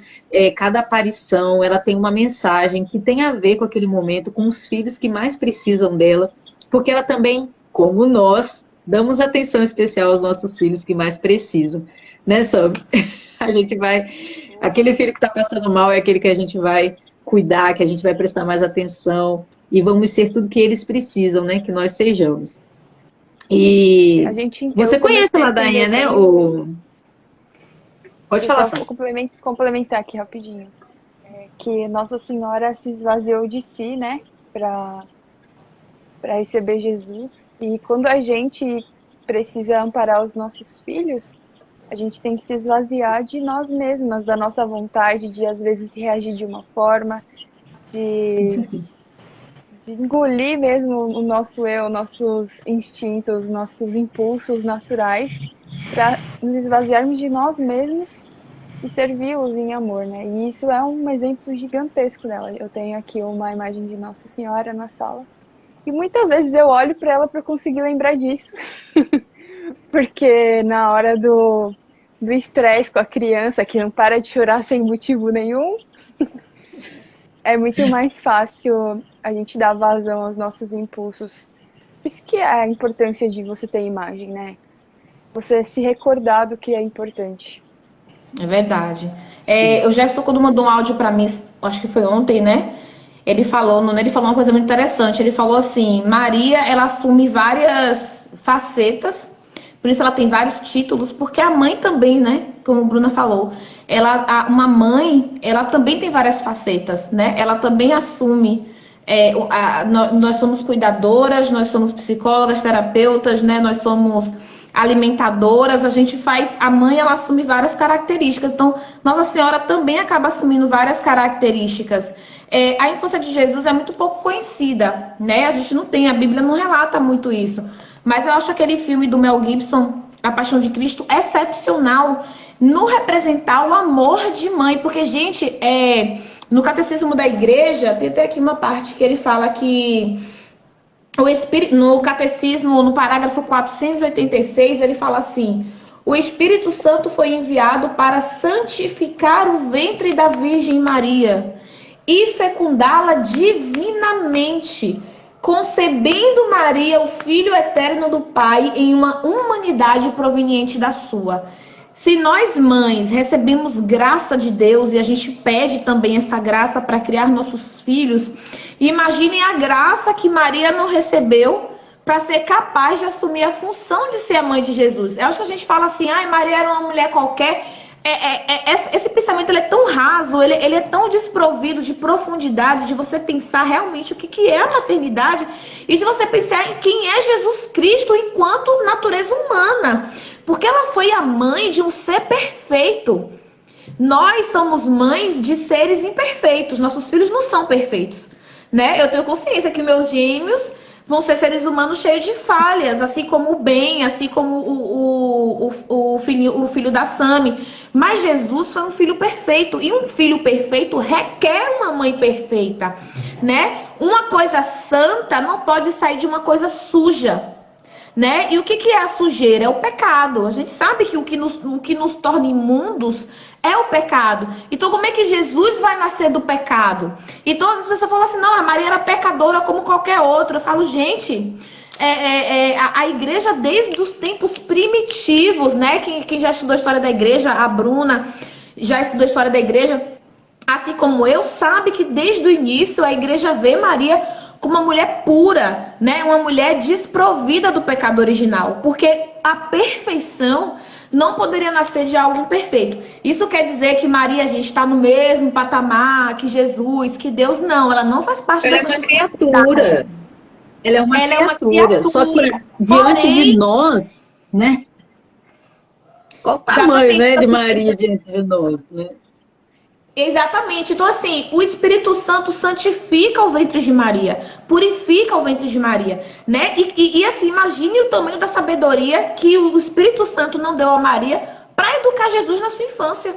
cada aparição. Ela tem uma mensagem que tem a ver com aquele momento, com os filhos que mais precisam dela. Porque ela também, como nós, damos atenção especial aos nossos filhos que mais precisam. Né, Sam? A gente vai... Aquele filho que está passando mal é aquele que a gente vai cuidar, que a gente vai prestar mais atenção. E vamos ser tudo que eles precisam, né? Que nós sejamos. E você conhece a ladainha, né? Pode falar, Sam. Vou complementar aqui rapidinho. Que Nossa Senhora se esvaziou de si, né? Para receber Jesus. E quando a gente precisa amparar os nossos filhos, a gente tem que se esvaziar de nós mesmas, da nossa vontade de, às vezes, reagir de uma forma, de engolir mesmo o nosso eu, nossos instintos, nossos impulsos naturais, para nos esvaziarmos de nós mesmos e servi-los em amor, né? E isso é um exemplo gigantesco dela. Eu tenho aqui uma imagem de Nossa Senhora na sala. E muitas vezes eu olho para ela para conseguir lembrar disso. Porque na hora do estresse com a criança, que não para de chorar sem motivo nenhum, é muito mais fácil a gente dar vazão aos nossos impulsos. Por isso que é a importância de você ter imagem, né? Você se recordar do que é importante. É verdade. O Jefferson, quando mandou um áudio para mim, acho que foi ontem, né? Ele falou uma coisa muito interessante. Ele falou assim, Maria, ela assume várias facetas, por isso ela tem vários títulos, porque a mãe também, né? Como a Bruna falou, uma mãe, ela também tem várias facetas, né? Ela também assume, nós somos cuidadoras, nós somos psicólogas, terapeutas, né? Nós somos alimentadoras, a gente faz, a mãe ela assume várias características, então Nossa Senhora também acaba assumindo várias características. A infância de Jesus é muito pouco conhecida, né? A gente não tem, a Bíblia não relata muito isso, mas eu acho aquele filme do Mel Gibson, A Paixão de Cristo, excepcional no representar o amor de mãe, porque, gente, no Catecismo da Igreja, tem até aqui uma parte que ele fala que no Catecismo, no parágrafo 486, ele fala assim: o Espírito Santo foi enviado para santificar o ventre da Virgem Maria e fecundá-la divinamente, concebendo Maria o Filho eterno do Pai em uma humanidade proveniente da sua. Se nós, mães, recebemos graça de Deus e a gente pede também essa graça para criar nossos filhos, imaginem a graça que Maria não recebeu para ser capaz de assumir a função de ser a mãe de Jesus. Eu acho que a gente fala assim, Maria era uma mulher qualquer. Esse pensamento ele é tão raso, ele é tão desprovido de profundidade, de você pensar realmente o que é a maternidade e de você pensar em quem é Jesus Cristo enquanto natureza humana. Porque ela foi a mãe de um ser perfeito. Nós somos mães de seres imperfeitos. Nossos filhos não são perfeitos, né? Eu tenho consciência que meus gêmeos vão ser seres humanos cheios de falhas, assim como o Ben, assim como o filho da Sami. Mas Jesus foi um filho perfeito. E um filho perfeito requer uma mãe perfeita, né? Uma coisa santa não pode sair de uma coisa suja, né? E o que é a sujeira? É o pecado. A gente sabe que o que nos torna imundos é o pecado. Então, como é que Jesus vai nascer do pecado? Então, as pessoas falam assim, não, a Maria era pecadora como qualquer outra. Eu falo, gente, a igreja desde os tempos primitivos, né? Quem já estudou a história da igreja, a Bruna já estudou a história da igreja, assim como eu, sabe que desde o início a igreja vê Maria como uma mulher pura, né? Uma mulher desprovida do pecado original, porque a perfeição não poderia nascer de algo imperfeito. Isso quer dizer que Maria, a gente, está no mesmo patamar que Jesus, que Deus, não. Ela não faz parte Ela é uma criatura. Ela é uma criatura. Só que diante de nós, né? Qual o tamanho, né, de Maria diante de nós, né? Exatamente. Então, assim, o Espírito Santo santifica o ventre de Maria, purifica o ventre de Maria, né? E assim, imagine o tamanho da sabedoria que o Espírito Santo não deu a Maria para educar Jesus na sua infância.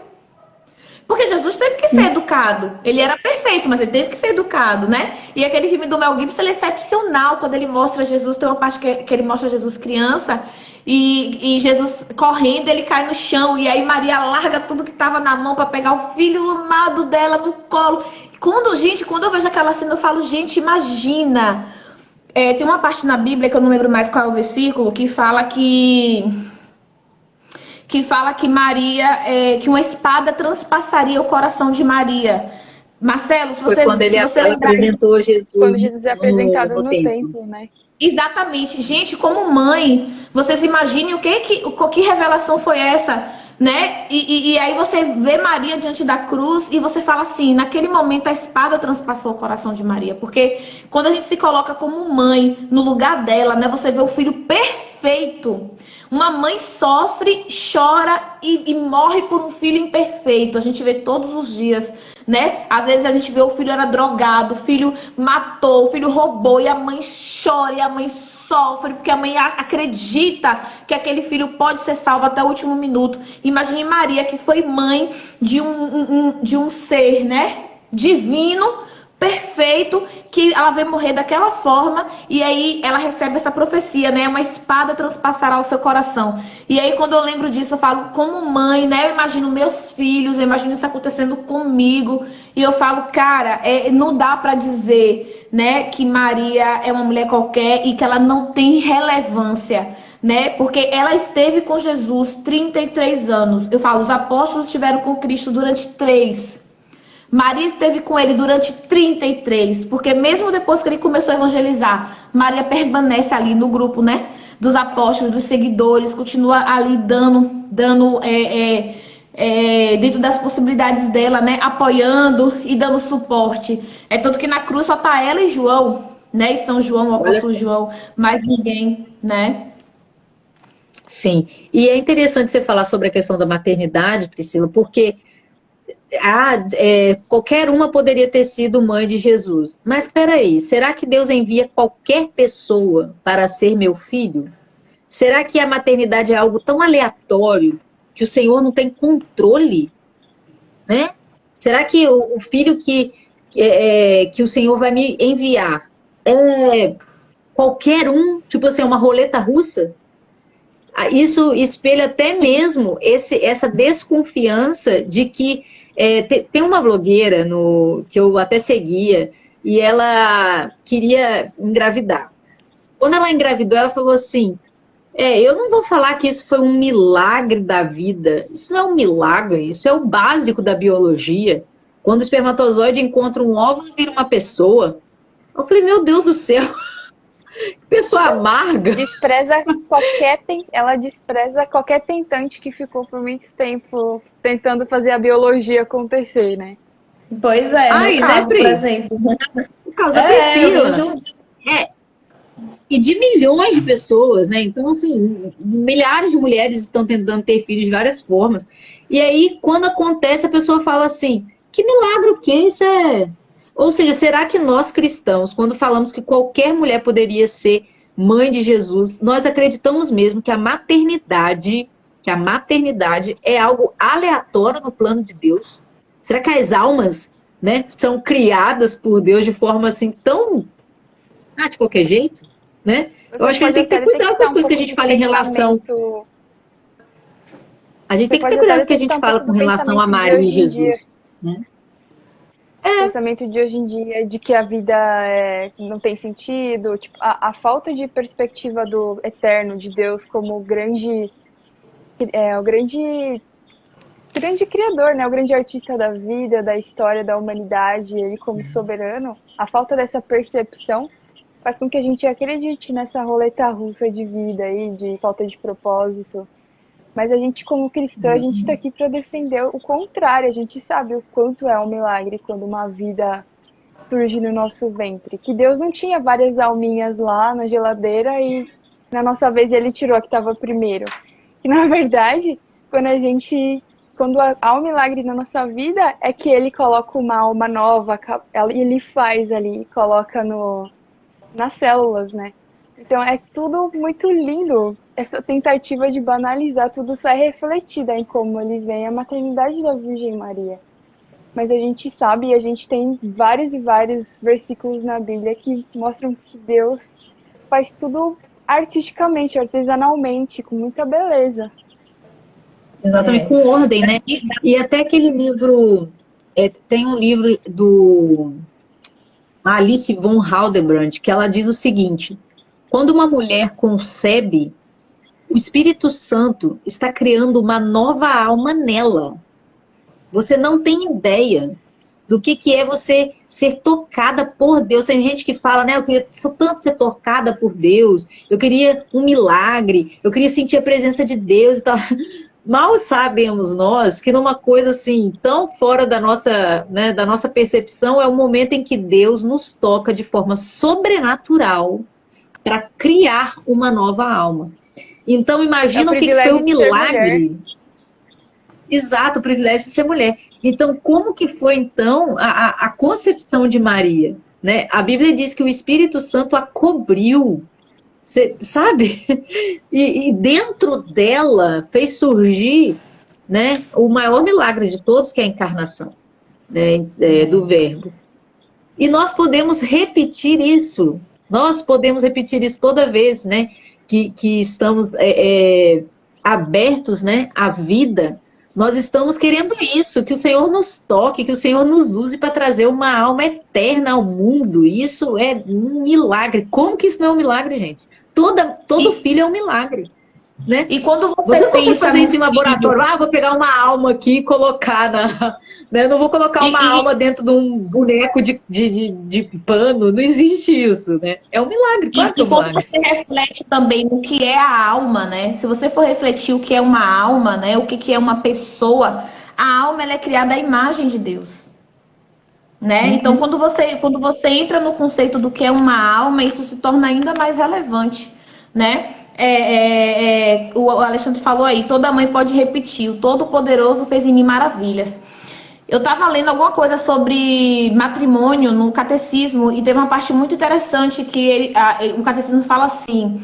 Porque Jesus teve que ser educado. Ele era perfeito, mas ele teve que ser educado, né? E aquele filme do Mel Gibson, ele é excepcional quando ele mostra Jesus. Tem uma parte que ele mostra Jesus criança e Jesus correndo, ele cai no chão. E aí Maria larga tudo que estava na mão para pegar o filho amado dela no colo. Quando eu vejo aquela cena, eu falo, gente, imagina. Tem uma parte na Bíblia, que eu não lembro mais qual é o versículo, que fala que Maria, que uma espada transpassaria o coração de Maria. Marcelo, se você, foi quando ele apresentou Jesus. Quando Jesus é apresentado no templo, né? Exatamente. Gente, como mãe, vocês imaginem que revelação foi essa, né? E aí você vê Maria diante da cruz e você fala assim, naquele momento a espada transpassou o coração de Maria. Porque quando a gente se coloca como mãe no lugar dela, né? Você vê o filho perfeito. Uma mãe sofre, chora e morre por um filho imperfeito. A gente vê todos os dias, né? Às vezes a gente vê o filho era drogado, o filho matou, o filho roubou e a mãe chora e a mãe sofre porque a mãe acredita que aquele filho pode ser salvo até o último minuto. Imagine Maria, que foi mãe de um ser, né? Divino, perfeito, que ela vê morrer daquela forma e aí ela recebe essa profecia, né? Uma espada transpassará o seu coração. E aí quando eu lembro disso, eu falo, como mãe, né? Eu imagino meus filhos, eu imagino isso acontecendo comigo e eu falo, cara, não dá pra dizer, né, que Maria é uma mulher qualquer e que ela não tem relevância, né? Porque ela esteve com Jesus 33 anos. Eu falo, os apóstolos estiveram com Cristo durante 3. Maria esteve com ele durante 33, porque mesmo depois que ele começou a evangelizar, Maria permanece ali no grupo, né, dos apóstolos, dos seguidores, continua ali dando dentro das possibilidades dela, né, apoiando e dando suporte. Tanto que na cruz só tá ela e João, né, e São João, o apóstolo João, mais ninguém, né. Sim, e é interessante você falar sobre a questão da maternidade, Priscila, porque qualquer uma poderia ter sido mãe de Jesus. Mas espera aí, será que Deus envia qualquer pessoa para ser meu filho? Será que a maternidade é algo tão aleatório que o Senhor não tem controle, né? Será que o filho que o Senhor vai me enviar é qualquer um, tipo assim, uma roleta russa? Isso espelha até mesmo essa desconfiança de que tem uma blogueira que eu até seguia e ela queria engravidar. Quando ela engravidou, ela falou assim: eu não vou falar que isso foi um milagre da vida. Isso não é um milagre, isso é o básico da biologia. Quando o espermatozoide encontra um óvulo, vira uma pessoa. Eu falei, meu Deus do céu, que pessoa amarga. Ela despreza qualquer tentante que ficou por muito tempo tentando fazer a biologia acontecer, né? Pois é, Ai, no né, caso, Pri? por exemplo. Por causa da Eu Priscila. venho de um... E de milhões de pessoas, né? Então, assim, milhares de mulheres estão tentando ter filhos de várias formas. E aí, quando acontece, a pessoa fala assim: que milagre o que isso é? Ou seja, será que nós cristãos, quando falamos que qualquer mulher poderia ser mãe de Jesus, nós acreditamos mesmo que a maternidade é algo aleatório no plano de Deus? Será que as almas, né, são criadas por Deus de forma assim tão de qualquer jeito, né? Eu Você acho que a gente pode tem que ter até cuidado com detectar as um coisas que a pouco gente do fala em relação. pensamento. A gente Você tem que ter pode cuidado até com o que a gente detectar um fala pouco com do relação a pensamento de Maria e hoje em dia. Jesus, né? O pensamento de hoje em dia de que a vida não tem sentido, tipo, a falta de perspectiva do eterno, de Deus como o grande criador, né? O grande artista da vida, da história, da humanidade, ele como soberano. A falta dessa percepção faz com que a gente acredite nessa roleta russa de vida aí, de falta de propósito. Mas a gente, como cristã, a gente está aqui para defender o contrário. A gente sabe o quanto é um milagre quando uma vida surge no nosso ventre. Que Deus não tinha várias alminhas lá na geladeira e na nossa vez ele tirou a que estava primeiro. E na verdade, quando há um milagre na nossa vida, é que ele coloca uma alma nova, ele faz ali, coloca nas células, né? Então é tudo muito lindo. Essa tentativa de banalizar tudo só é refletida em como eles veem a maternidade da Virgem Maria. Mas a gente sabe, e a gente tem vários e vários versículos na Bíblia que mostram que Deus faz tudo artisticamente, artesanalmente, com muita beleza. Exatamente, com ordem, né? E até aquele livro, tem um livro do Alice von Hildebrand, que ela diz o seguinte: quando uma mulher concebe, o Espírito Santo está criando uma nova alma nela. Você não tem ideia do que é você ser tocada por Deus. Tem gente que fala, né? Eu queria tanto ser tocada por Deus, eu queria um milagre, eu queria sentir a presença de Deus e tal. Mal sabemos nós que numa coisa assim, tão fora da nossa, né, da nossa percepção, é o momento em que Deus nos toca de forma sobrenatural para criar uma nova alma. Então, imagina o que foi o milagre. Exato, o privilégio de ser mulher. Então, como que foi, então, a concepção de Maria? Né? A Bíblia diz que o Espírito Santo a cobriu, sabe? E dentro dela fez surgir, né, o maior milagre de todos, que é a encarnação, né, do Verbo. E nós podemos repetir isso. Nós podemos repetir isso toda vez, né, que estamos abertos, né, à vida. Nós estamos querendo isso, que o Senhor nos toque, que o Senhor nos use para trazer uma alma eterna ao mundo. Isso é um milagre. Como que isso não é um milagre, gente? Todo filho é um milagre. Né? E quando você não pensa consegue fazer isso em laboratório. Vou pegar uma alma aqui e colocar na. Né? Não vou colocar uma alma dentro de um boneco de pano. Não existe isso, né? É um milagre, claro que é um milagre. Quando você reflete também o que é a alma, né? Se você for refletir o que é uma alma, né? O que é uma pessoa, a alma ela é criada à imagem de Deus. Né? Então, quando você entra no conceito do que é uma alma, isso se torna ainda mais relevante, né? O Alexandre falou aí, toda mãe pode repetir, o Todo-Poderoso fez em mim maravilhas. Eu estava lendo alguma coisa sobre matrimônio no catecismo e teve uma parte muito interessante que o catecismo fala assim,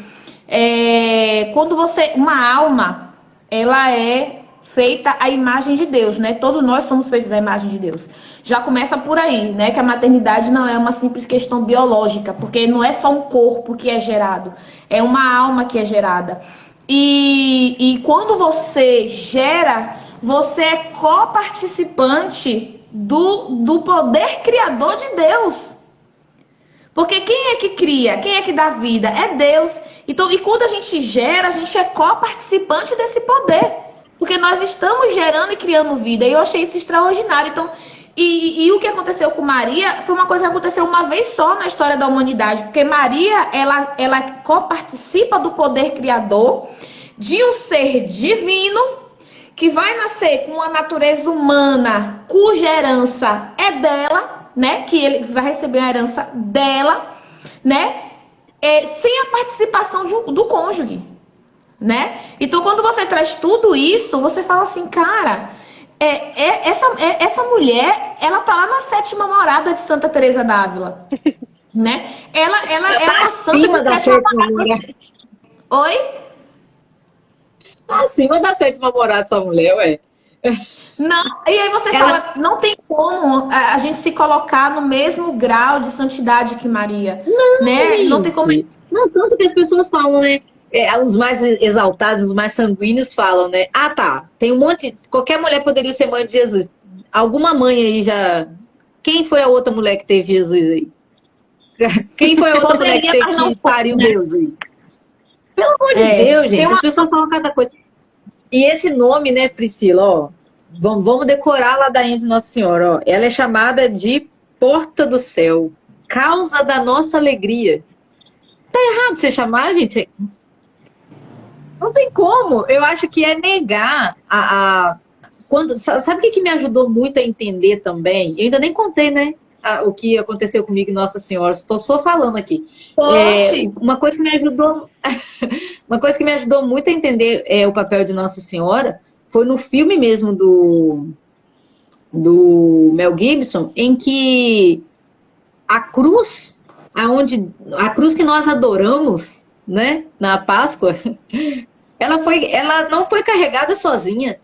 quando uma alma, ela é feita à imagem de Deus, né? Todos nós somos feitos à imagem de Deus. Já começa por aí, né? Que a maternidade não é uma simples questão biológica, porque não é só um corpo que é gerado, é uma alma que é gerada. E quando você gera, você é coparticipante do poder criador de Deus. Porque quem é que cria? Quem é que dá vida? É Deus. Então, e quando a gente gera, a gente é coparticipante desse poder. Porque nós estamos gerando e criando vida. E eu achei isso extraordinário. Então, e o que aconteceu com Maria foi uma coisa que aconteceu uma vez só na história da humanidade. Porque Maria, ela coparticipa do poder criador de um ser divino que vai nascer com uma natureza humana cuja herança é dela, né? Que ele vai receber a herança dela, né? Sem a participação do cônjuge, né? Então, quando você traz tudo isso, você fala assim, cara, essa mulher, ela tá lá na 7ª morada de Santa Teresa d'Ávila, né? Ela é uma santa de 7ª morada. Oi? Acima da 7ª morada essa mulher, ué. Não, e aí você fala, não tem como a gente se colocar no mesmo grau de santidade que Maria, não, né? Não tem como. Não, tanto que as pessoas falam, né? Os mais exaltados, os mais sanguíneos falam, né? Ah, tá, tem um monte. Qualquer mulher poderia ser mãe de Jesus. Alguma mãe aí já. Quem foi a outra mulher que teve Jesus aí? Quem foi a outra mulher que pariu Deus aí? Pelo amor de Deus, gente. As pessoas falam cada coisa. E esse nome, né, Priscila, ó. Vamos decorar a ladainha de Nossa Senhora, ó. Ela é chamada de Porta do Céu, causa da nossa alegria. Tá errado você chamar, gente? Não tem como. Eu acho que é negar sabe o que me ajudou muito a entender também? Eu ainda nem contei, né? O que aconteceu comigo em Nossa Senhora. Estou só falando aqui. Uma coisa que me ajudou uma coisa que me ajudou muito a entender o papel de Nossa Senhora foi no filme mesmo do Mel Gibson, em que a cruz que nós adoramos, né, na Páscoa, ela não foi carregada sozinha.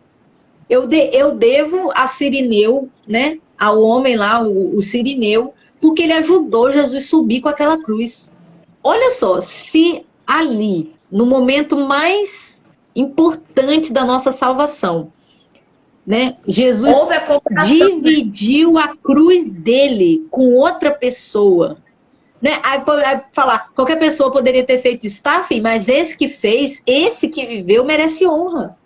Eu devo a Cirineu, né, ao homem lá, o Cirineu, porque ele ajudou Jesus a subir com aquela cruz. Olha só, se ali, no momento mais importante da nossa salvação, né, Jesus dividiu a cruz dele com outra pessoa, né? Aí falar, qualquer pessoa poderia ter feito isso, tá, filho? Mas esse que fez, esse que viveu, merece honra.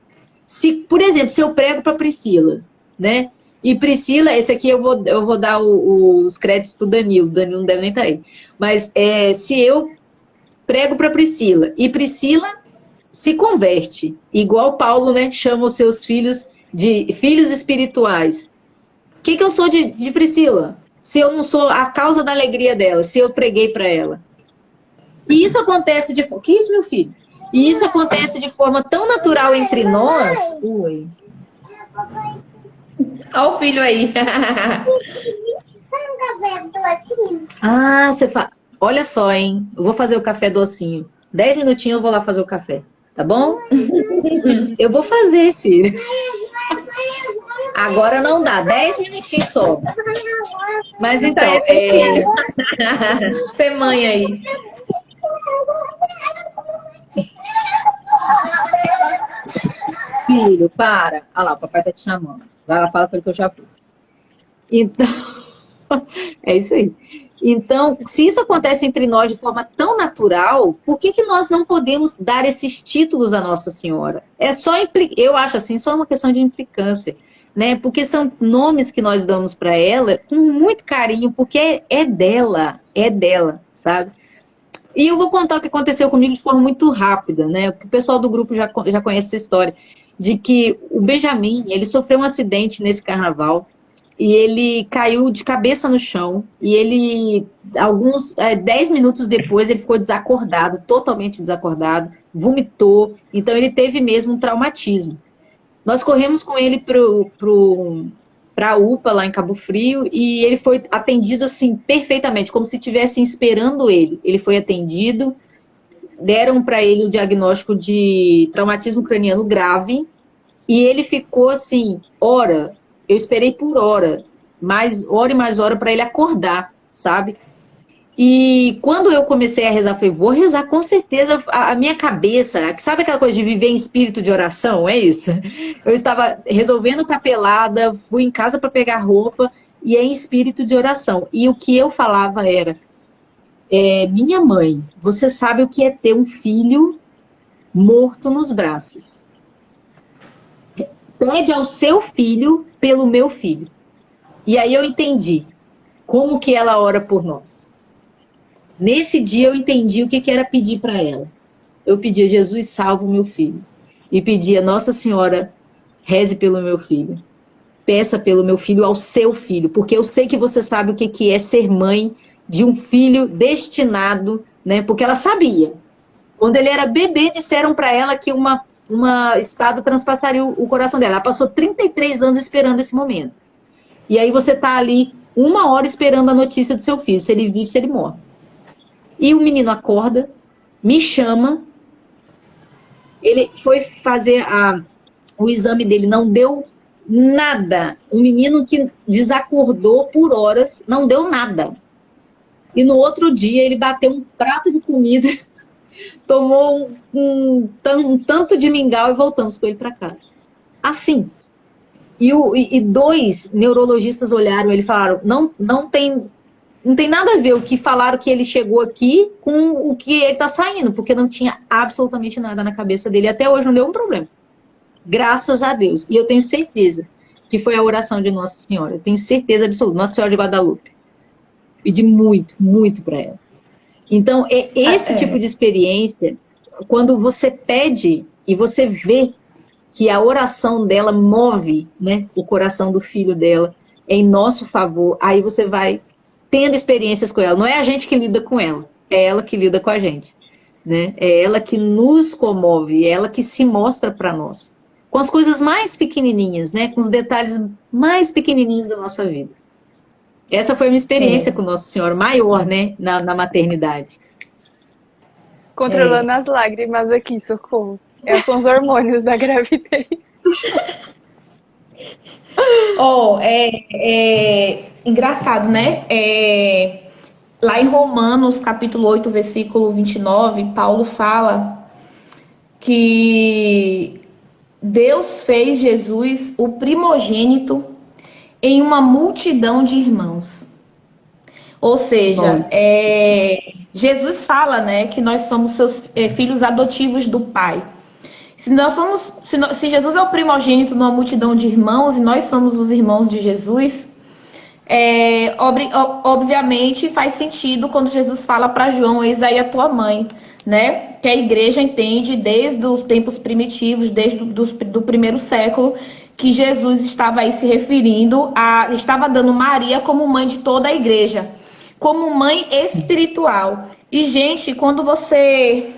Por exemplo, se eu prego para Priscila, né? E Priscila, esse aqui eu vou dar os créditos pro Danilo. O Danilo não deve nem estar aí. Mas se eu prego para Priscila e Priscila se converte, igual Paulo, né? Chama os seus filhos de filhos espirituais. O que eu sou de Priscila? Se eu não sou a causa da alegria dela, se eu preguei para ela. E isso acontece que isso, meu filho? E isso acontece de forma tão natural entre nós. Oi. Olha o filho aí. Ah, você fala. Olha só, hein? Eu vou fazer o café docinho. 10 minutinhos eu vou lá fazer o café. Tá bom? Eu vou fazer, filho. Agora não dá. 10 minutinhos só. Mas então, ser mãe aí. Filho, para. Olha lá, o papai tá te chamando. Vai lá, fala para ele que eu já fui. Então, é isso aí. Então, se isso acontece entre nós de forma tão natural, por que nós não podemos dar esses títulos à Nossa Senhora? Eu acho assim, só uma questão de implicância, né? Porque são nomes que nós damos para ela com muito carinho, porque é dela, sabe? E eu vou contar o que aconteceu comigo de forma muito rápida, né? O pessoal do grupo já conhece essa história, de que o Benjamin, ele sofreu um acidente nesse carnaval, e ele caiu de cabeça no chão, e ele, 10 minutos depois, ele ficou desacordado, totalmente desacordado, vomitou, então ele teve mesmo um traumatismo. Nós corremos com ele para a UPA, lá em Cabo Frio, e ele foi atendido assim, perfeitamente, como se estivessem esperando ele. Ele foi atendido, deram para ele o diagnóstico de traumatismo craniano grave, e ele ficou assim, eu esperei por hora e mais hora para ele acordar, sabe? E quando eu comecei a rezar, eu falei, vou rezar com certeza. A minha cabeça, sabe aquela coisa de viver em espírito de oração? É isso. Eu estava resolvendo papelada, fui em casa para pegar roupa e é em espírito de oração. E o que eu falava era, minha mãe, você sabe o que é ter um filho morto nos braços. Pede ao seu filho pelo meu filho. E aí eu entendi como que ela ora por nós. Nesse dia eu entendi o que era pedir para ela. Eu pedia, Jesus, salva o meu filho. E pedia, Nossa Senhora, reze pelo meu filho. Peça pelo meu filho ao seu filho, porque eu sei que você sabe o que é ser mãe de um filho destinado, né? Porque ela sabia. Quando ele era bebê, disseram para ela que uma espada transpassaria o coração dela. Ela passou 33 anos esperando esse momento. E aí você tá ali 1 hora esperando a notícia do seu filho, se ele vive, se ele morre. E o menino acorda, me chama, ele foi fazer o exame dele, não deu nada. Um menino que desacordou por horas, não deu nada. E no outro dia ele bateu um prato de comida, tomou um tanto de mingau e voltamos com ele para casa. Assim. E 2 neurologistas olharam ele e falaram, não tem nada a ver o que falaram que ele chegou aqui com o que ele está saindo, porque não tinha absolutamente nada na cabeça dele. Até hoje não deu um problema. Graças a Deus. E eu tenho certeza que foi a oração de Nossa Senhora. Eu tenho certeza absoluta. Nossa Senhora de Guadalupe. Pedi muito, muito para ela. Então, esse tipo de experiência, quando você pede e você vê que a oração dela move, né, o coração do filho dela em nosso favor, aí você vai tendo experiências com ela. Não é a gente que lida com ela, é ela que lida com a gente. Né? É ela que nos comove, é ela que se mostra para nós. Com as coisas mais pequenininhas, né? Com os detalhes mais pequenininhos da nossa vida. Essa foi uma experiência com Nossa Senhora, maior, né? Na maternidade. Controlando as lágrimas aqui, socorro. São os hormônios da gravidez. Engraçado, né? Lá em Romanos, capítulo 8, versículo 29, Paulo fala que Deus fez Jesus o primogênito em uma multidão de irmãos. Ou seja, Jesus fala, né, que nós somos seus filhos adotivos do Pai. Se Jesus é o primogênito numa multidão de irmãos e nós somos os irmãos de Jesus, obviamente faz sentido quando Jesus fala para João, eis aí a tua mãe, né? Que a igreja entende desde os tempos primitivos, desde do primeiro século, que Jesus estava aí se referindo estava dando Maria como mãe de toda a igreja, como mãe espiritual. E, gente, quando você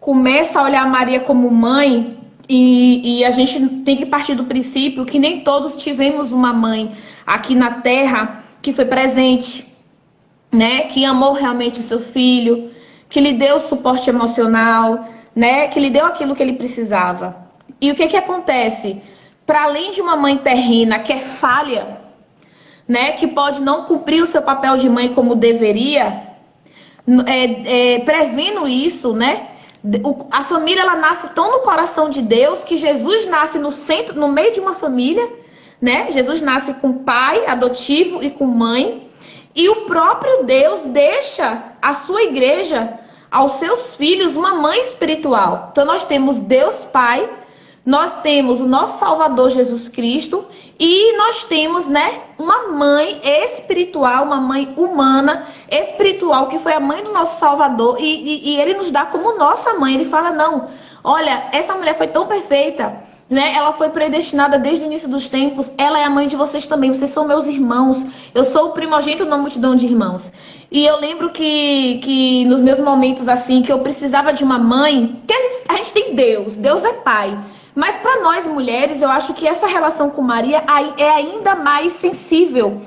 começa a olhar Maria como mãe, e a gente tem que partir do princípio que nem todos tivemos uma mãe aqui na Terra que foi presente, né? Que amou realmente o seu filho, que lhe deu suporte emocional, né? Que lhe deu aquilo que ele precisava. E o que acontece? Para além de uma mãe terrena que é falha, né? Que pode não cumprir o seu papel de mãe como deveria, prevendo isso, né? A família, ela nasce tão no coração de Deus que Jesus nasce no centro, no meio de uma família, né? Jesus nasce com pai adotivo e com mãe, e o próprio Deus deixa a sua igreja, aos seus filhos, uma mãe espiritual. Então nós temos Deus Pai, nós temos o nosso Salvador Jesus Cristo, e nós temos, né, uma mãe espiritual, uma mãe humana, espiritual, que foi a mãe do nosso Salvador, e ele nos dá como nossa mãe. Ele fala, não, olha, essa mulher foi tão perfeita né? Ela foi predestinada desde o início dos tempos. Ela é a mãe de vocês também. Vocês são meus irmãos. Eu sou o primogênito numa multidão de irmãos. E eu lembro que nos meus momentos assim, que eu precisava de uma mãe, que a gente tem Deus. Deus é pai. Mas para nós mulheres, eu acho que essa relação com Maria é ainda mais sensível.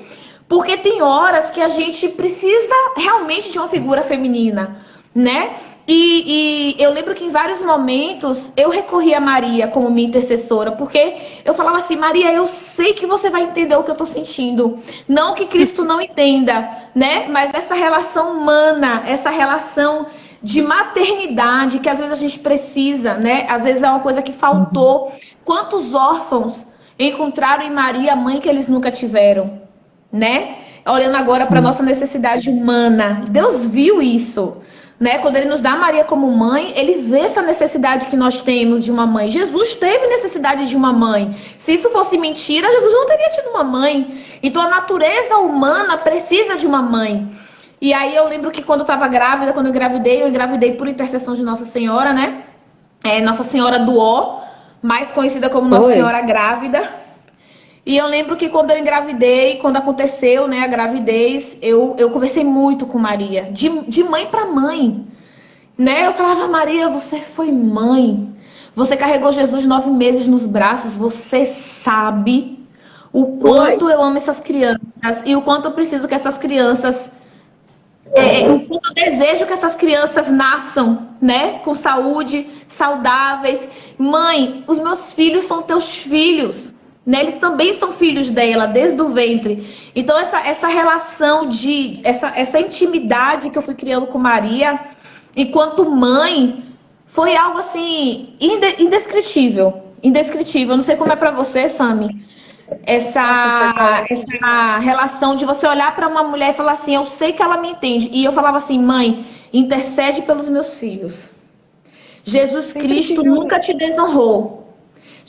Porque tem horas que a gente precisa realmente de uma figura feminina, né? E eu lembro que em vários momentos eu recorri a Maria como minha intercessora, porque eu falava assim, Maria, eu sei que você vai entender o que eu tô sentindo. Não que Cristo não entenda, né? Mas essa relação humana, essa relação de maternidade que às vezes a gente precisa, né? Às vezes é uma coisa que faltou. Quantos órfãos encontraram em Maria a mãe que eles nunca tiveram, né? Olhando agora para nossa necessidade humana. Deus viu isso. Né? Quando ele nos dá Maria como mãe, ele vê essa necessidade que nós temos de uma mãe. Jesus teve necessidade de uma mãe. Se isso fosse mentira, Jesus não teria tido uma mãe. Então a natureza humana precisa de uma mãe. E aí eu lembro que quando eu estava grávida, quando eu engravidei por intercessão de Nossa Senhora, né? Nossa Senhora do Ó, mais conhecida como Nossa Senhora Grávida. E eu lembro que quando eu engravidei, quando aconteceu, né, a gravidez, eu conversei muito com Maria, de mãe para mãe, né? Eu falava, Maria, você foi mãe, você carregou Jesus 9 meses nos braços, você sabe o quanto eu amo essas crianças e o quanto eu preciso que essas crianças, o quanto eu desejo que essas crianças nasçam, né, com saúde, saudáveis. Mãe, os meus filhos são teus filhos. Né, eles também são filhos dela, desde o ventre. Então, essa relação essa intimidade que eu fui criando com Maria, enquanto mãe, foi algo assim, indescritível. Indescritível. Eu não sei como é pra você, Sami. Essa relação de você olhar pra uma mulher e falar assim, eu sei que ela me entende. E eu falava assim, mãe, intercede pelos meus filhos. Jesus Cristo nunca te desonrou.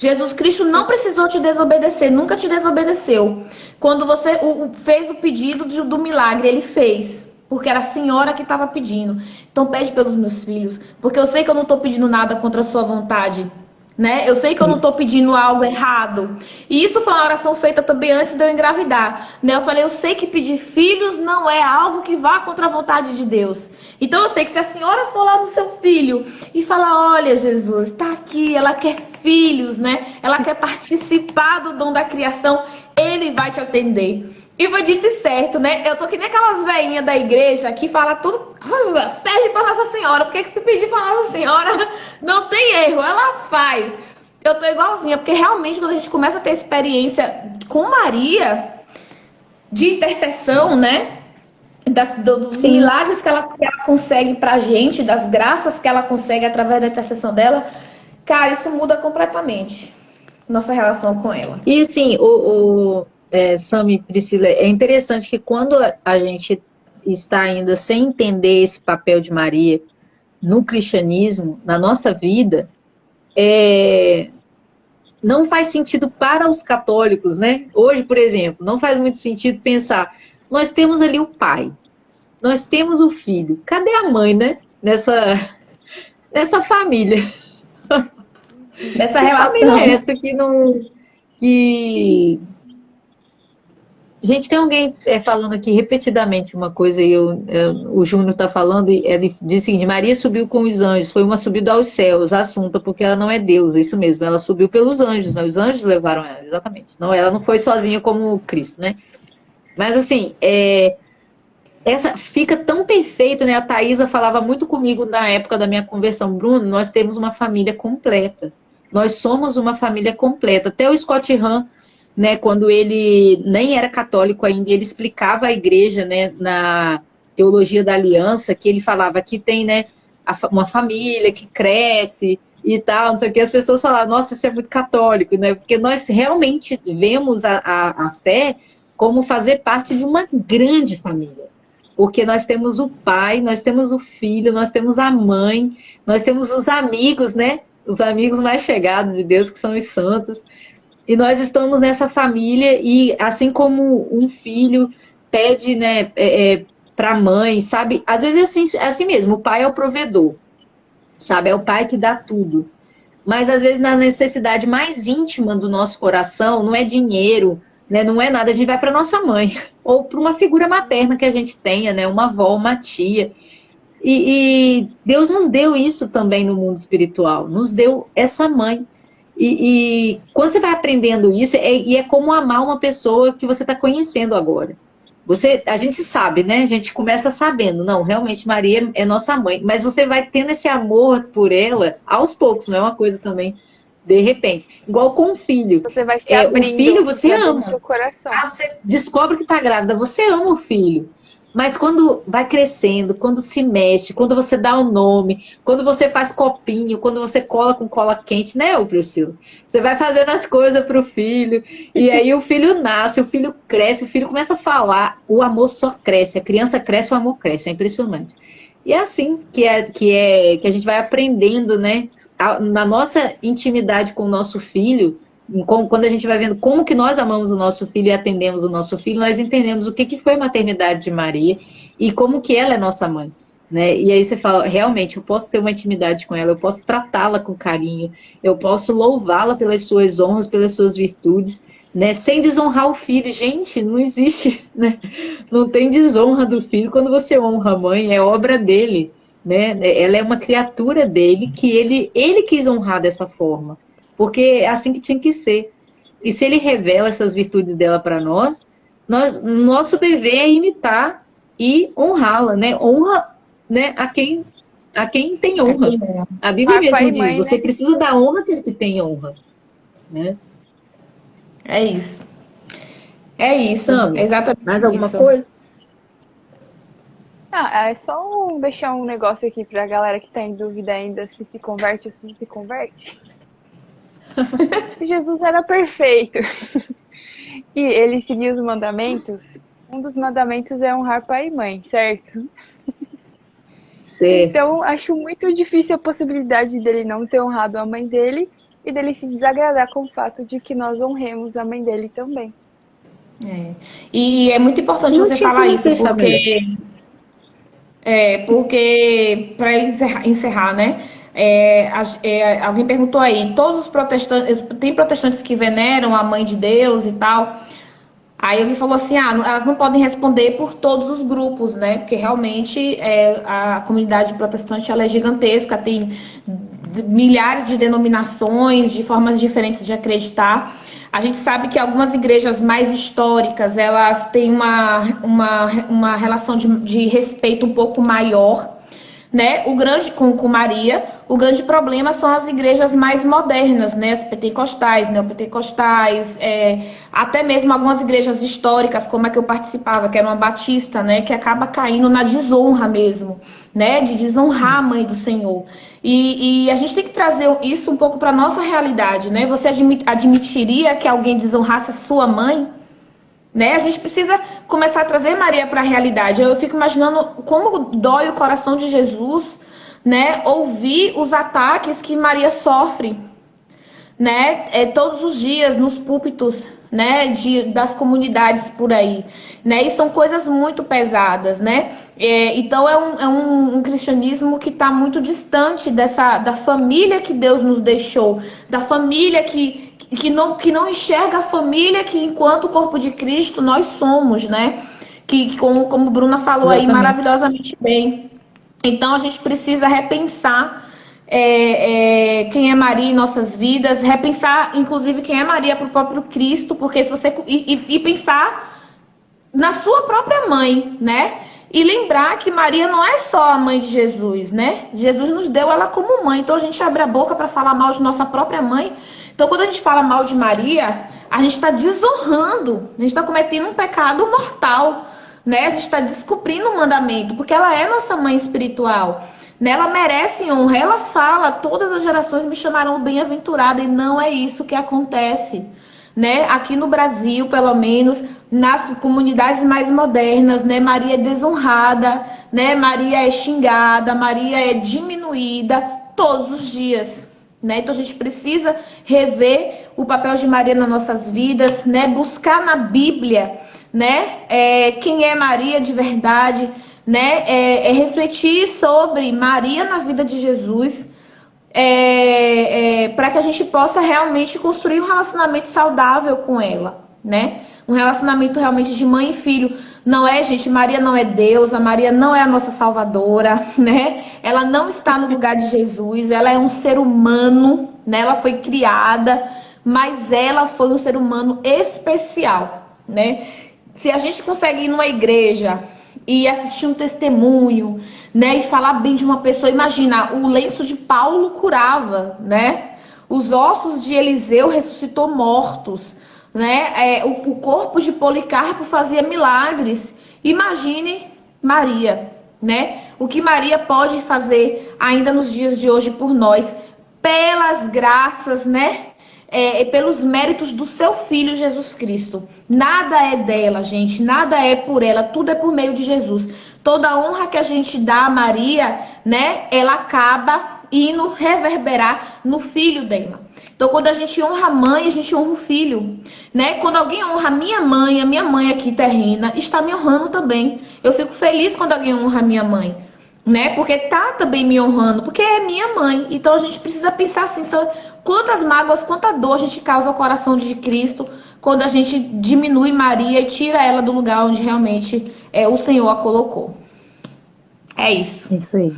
Jesus Cristo não precisou te desobedecer, nunca te desobedeceu. Quando você fez o pedido do milagre, ele fez. Porque era a senhora que estava pedindo. Então pede pelos meus filhos. Porque eu sei que eu não estou pedindo nada contra a sua vontade. Né? Eu sei que eu não estou pedindo algo errado. E isso foi uma oração feita também antes de eu engravidar. Né? Eu falei, eu sei que pedir filhos não é algo que vá contra a vontade de Deus. Então eu sei que se a senhora for lá no seu filho e falar, olha, Jesus, está aqui, ela quer filhos, né? Ela quer participar do dom da criação, ele vai te atender. E foi dito e certo, né? Eu tô que nem aquelas velhinhas da igreja que fala tudo, pede pra Nossa Senhora, porque se pedir pra Nossa Senhora não tem erro, ela faz. Eu tô igualzinha, porque realmente quando a gente começa a ter experiência com Maria, de intercessão, né? Dos milagres que ela consegue pra gente, das graças que ela consegue através da intercessão dela, cara, isso muda completamente nossa relação com ela. E assim, Sami, Priscila, é interessante que quando a gente está ainda sem entender esse papel de Maria no cristianismo, na nossa vida, não faz sentido para os católicos, né? Hoje, por exemplo, não faz muito sentido pensar, nós temos ali o pai, nós temos o filho, cadê a mãe, né? Nessa família. Nessa relação. Que família é essa que não... Gente, tem alguém falando aqui repetidamente uma coisa, e o Júnior está falando, e ele diz o seguinte, Maria subiu com os anjos, foi uma subida aos céus, assunta, porque ela não é deusa, isso mesmo, ela subiu pelos anjos, né? Os anjos levaram ela, exatamente. Não, ela não foi sozinha como Cristo, né? Mas assim, essa fica tão perfeito, né? A Thaisa falava muito comigo na época da minha conversão, Bruno, nós temos uma família completa, nós somos uma família completa, até o Scott Hahn, né, quando ele nem era católico ainda, ele explicava a igreja, né, na teologia da aliança, que ele falava que tem, né, uma família que cresce e tal, não sei o que, as pessoas falavam, nossa, isso é muito católico, né, porque nós realmente vemos a fé como fazer parte de uma grande família, porque nós temos o pai, nós temos o filho, nós temos a mãe, nós temos os amigos, né, os amigos mais chegados de Deus, que são os santos. E nós estamos nessa família e assim como um filho pede, né, para a mãe, sabe? Às vezes é assim mesmo, o pai é o provedor, sabe? É o pai que dá tudo. Mas às vezes na necessidade mais íntima do nosso coração, não é dinheiro, né? Não é nada, a gente vai para nossa mãe, ou para uma figura materna que a gente tenha, né? Uma avó, uma tia. E Deus nos deu isso também no mundo espiritual, nos deu essa mãe. E quando você vai aprendendo isso, é como amar uma pessoa que você está conhecendo agora. A gente sabe, né? A gente começa sabendo, não, realmente Maria é nossa mãe, mas você vai tendo esse amor por ela aos poucos, não é uma coisa também de repente. Igual com o filho. Você vai se abrindo, o filho você ama. seu coração. Você descobre que está grávida, você ama o filho. Mas quando vai crescendo, quando se mexe, quando você dá o nome, quando você faz copinho, quando você cola com cola quente, né, Priscila? Você vai fazendo as coisas pro filho, e aí o filho nasce, o filho cresce, o filho começa a falar, o amor só cresce, a criança cresce, o amor cresce, é impressionante. E é assim que a gente vai aprendendo, né, na nossa intimidade com o nosso filho. Quando a gente vai vendo como que nós amamos o nosso filho e atendemos o nosso filho, nós entendemos o que foi a maternidade de Maria e como que ela é nossa mãe, né? E aí você fala, realmente, eu posso ter uma intimidade com ela, eu posso tratá-la com carinho, eu posso louvá-la pelas suas honras, pelas suas virtudes, né? Sem desonrar o filho. Gente, não existe, né? Não tem desonra do filho quando você honra a mãe, é obra dele, né? Ela é uma criatura dele que ele quis honrar dessa forma. Porque é assim que tinha que ser. E se ele revela essas virtudes dela para nós, nosso dever é imitar e honrá-la, né? Honra, né, a quem tem honra. A Bíblia mesmo diz, você precisa dar honra àquele que tem honra. Né? É isso. É isso. Sam, Exatamente. Mais alguma coisa? É só deixar um negócio aqui pra galera que tá em dúvida ainda se converte ou se não se converte. Jesus era perfeito e ele seguia os mandamentos. Um dos mandamentos é honrar pai e mãe, certo? Certo. Então acho muito difícil a possibilidade dele não ter honrado a mãe dele e dele se desagradar com o fato de que nós honremos a mãe dele também. E é muito importante você falar isso, porque para encerrar, né? Alguém perguntou aí, todos os protestantes, tem protestantes que veneram a mãe de Deus e tal. Aí ele falou assim, elas não podem responder por todos os grupos, né? Porque realmente a comunidade protestante ela é gigantesca, tem milhares de denominações, de formas diferentes de acreditar. A gente sabe que algumas igrejas mais históricas, elas têm uma relação de respeito um pouco maior, né? Com Maria, o grande problema são as igrejas mais modernas, né? As pentecostais, neopentecostais, até mesmo algumas igrejas históricas, como a que eu participava, que era uma batista, né? Que acaba caindo na desonra mesmo, né? De desonrar a mãe do Senhor. E a gente tem que trazer isso um pouco para nossa realidade, né? Você admitiria que alguém desonrasse a sua mãe? Né? A gente precisa começar a trazer Maria para a realidade. Eu fico imaginando como dói o coração de Jesus, né? Ouvir os ataques que Maria sofre, né? Todos os dias nos púlpitos, né? Das comunidades por aí, né? E são coisas muito pesadas, né? Então é um cristianismo que está muito distante da família que Deus nos deixou, da família que não enxerga a família que, enquanto corpo de Cristo, nós somos, né? Que como Bruna falou aí maravilhosamente bem. Então, a gente precisa repensar quem é Maria em nossas vidas, repensar, inclusive, quem é Maria para o próprio Cristo, porque se você... E pensar na sua própria mãe, né? E lembrar que Maria não é só a mãe de Jesus, né? Jesus nos deu ela como mãe. Então, a gente abre a boca para falar mal de nossa própria mãe. Então, quando a gente fala mal de Maria, a gente está desonrando, a gente está cometendo um pecado mortal, né? A gente está descumprindo o mandamento, porque ela é nossa mãe espiritual, né? Ela merece honra. Ela fala, todas as gerações me chamarão bem-aventurada, e não é isso que acontece, né? Aqui no Brasil, pelo menos, nas comunidades mais modernas, né? Maria é desonrada, né? Maria é xingada, Maria é diminuída todos os dias. Né? Então a gente precisa rever o papel de Maria nas nossas vidas, né? Buscar na Bíblia, né? Quem é Maria de verdade, né? Refletir sobre Maria na vida de Jesus, para que a gente possa realmente construir um relacionamento saudável com ela, né? Um relacionamento realmente de mãe e filho. Não é, gente, Maria não é Deus, a Maria não é a nossa salvadora, né? Ela não está no lugar de Jesus, ela é um ser humano, né? Ela foi criada, mas ela foi um ser humano especial, né? Se a gente consegue ir numa igreja e assistir um testemunho, né, e falar bem de uma pessoa, imagina, o lenço de Paulo curava, né? Os ossos de Eliseu ressuscitou mortos, né? O corpo de Policarpo fazia milagres. Imagine Maria, né? O que Maria pode fazer ainda nos dias de hoje por nós, pelas graças, né? Pelos méritos do seu filho Jesus Cristo. Nada é dela, gente, nada é por ela, tudo é por meio de Jesus. Toda a honra que a gente dá a Maria, né, ela acaba indo reverberar no filho dela. Então, quando a gente honra a mãe, a gente honra o filho, né? Quando alguém honra a minha mãe aqui terrena, está me honrando também. Eu fico feliz quando alguém honra a minha mãe, né? Porque tá também me honrando, porque é minha mãe. Então a gente precisa pensar assim, quantas mágoas, quanta dor a gente causa ao coração de Cristo quando a gente diminui Maria e tira ela do lugar onde realmente o Senhor a colocou. É isso. Isso aí.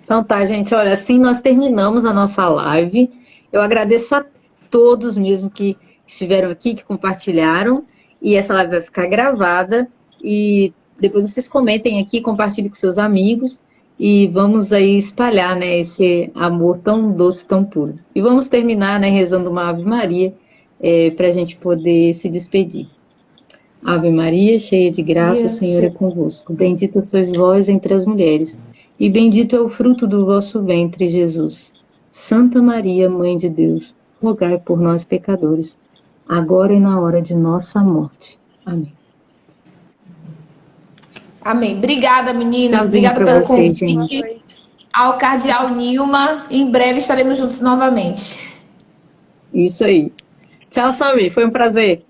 Então tá, gente, olha, assim nós terminamos a nossa live. Eu agradeço a todos mesmo que estiveram aqui, que compartilharam, e essa live vai ficar gravada, e depois vocês comentem aqui, compartilhem com seus amigos, e vamos aí espalhar, né, esse amor tão doce, tão puro. E vamos terminar, né, rezando uma Ave Maria, para a gente poder se despedir. Ave Maria, cheia de graça, o Senhor é convosco. Bendita sois vós entre as mulheres, e bendito é o fruto do vosso ventre, Jesus. Santa Maria, Mãe de Deus, rogai por nós, pecadores, agora e na hora de nossa morte. Amém. Amém. Obrigada, meninas. Tchauzinho Obrigada pelo vocês, convite. gente. Ao Cardeal Nilma. Em breve estaremos juntos novamente. Isso aí. Tchau, Samir. Foi um prazer.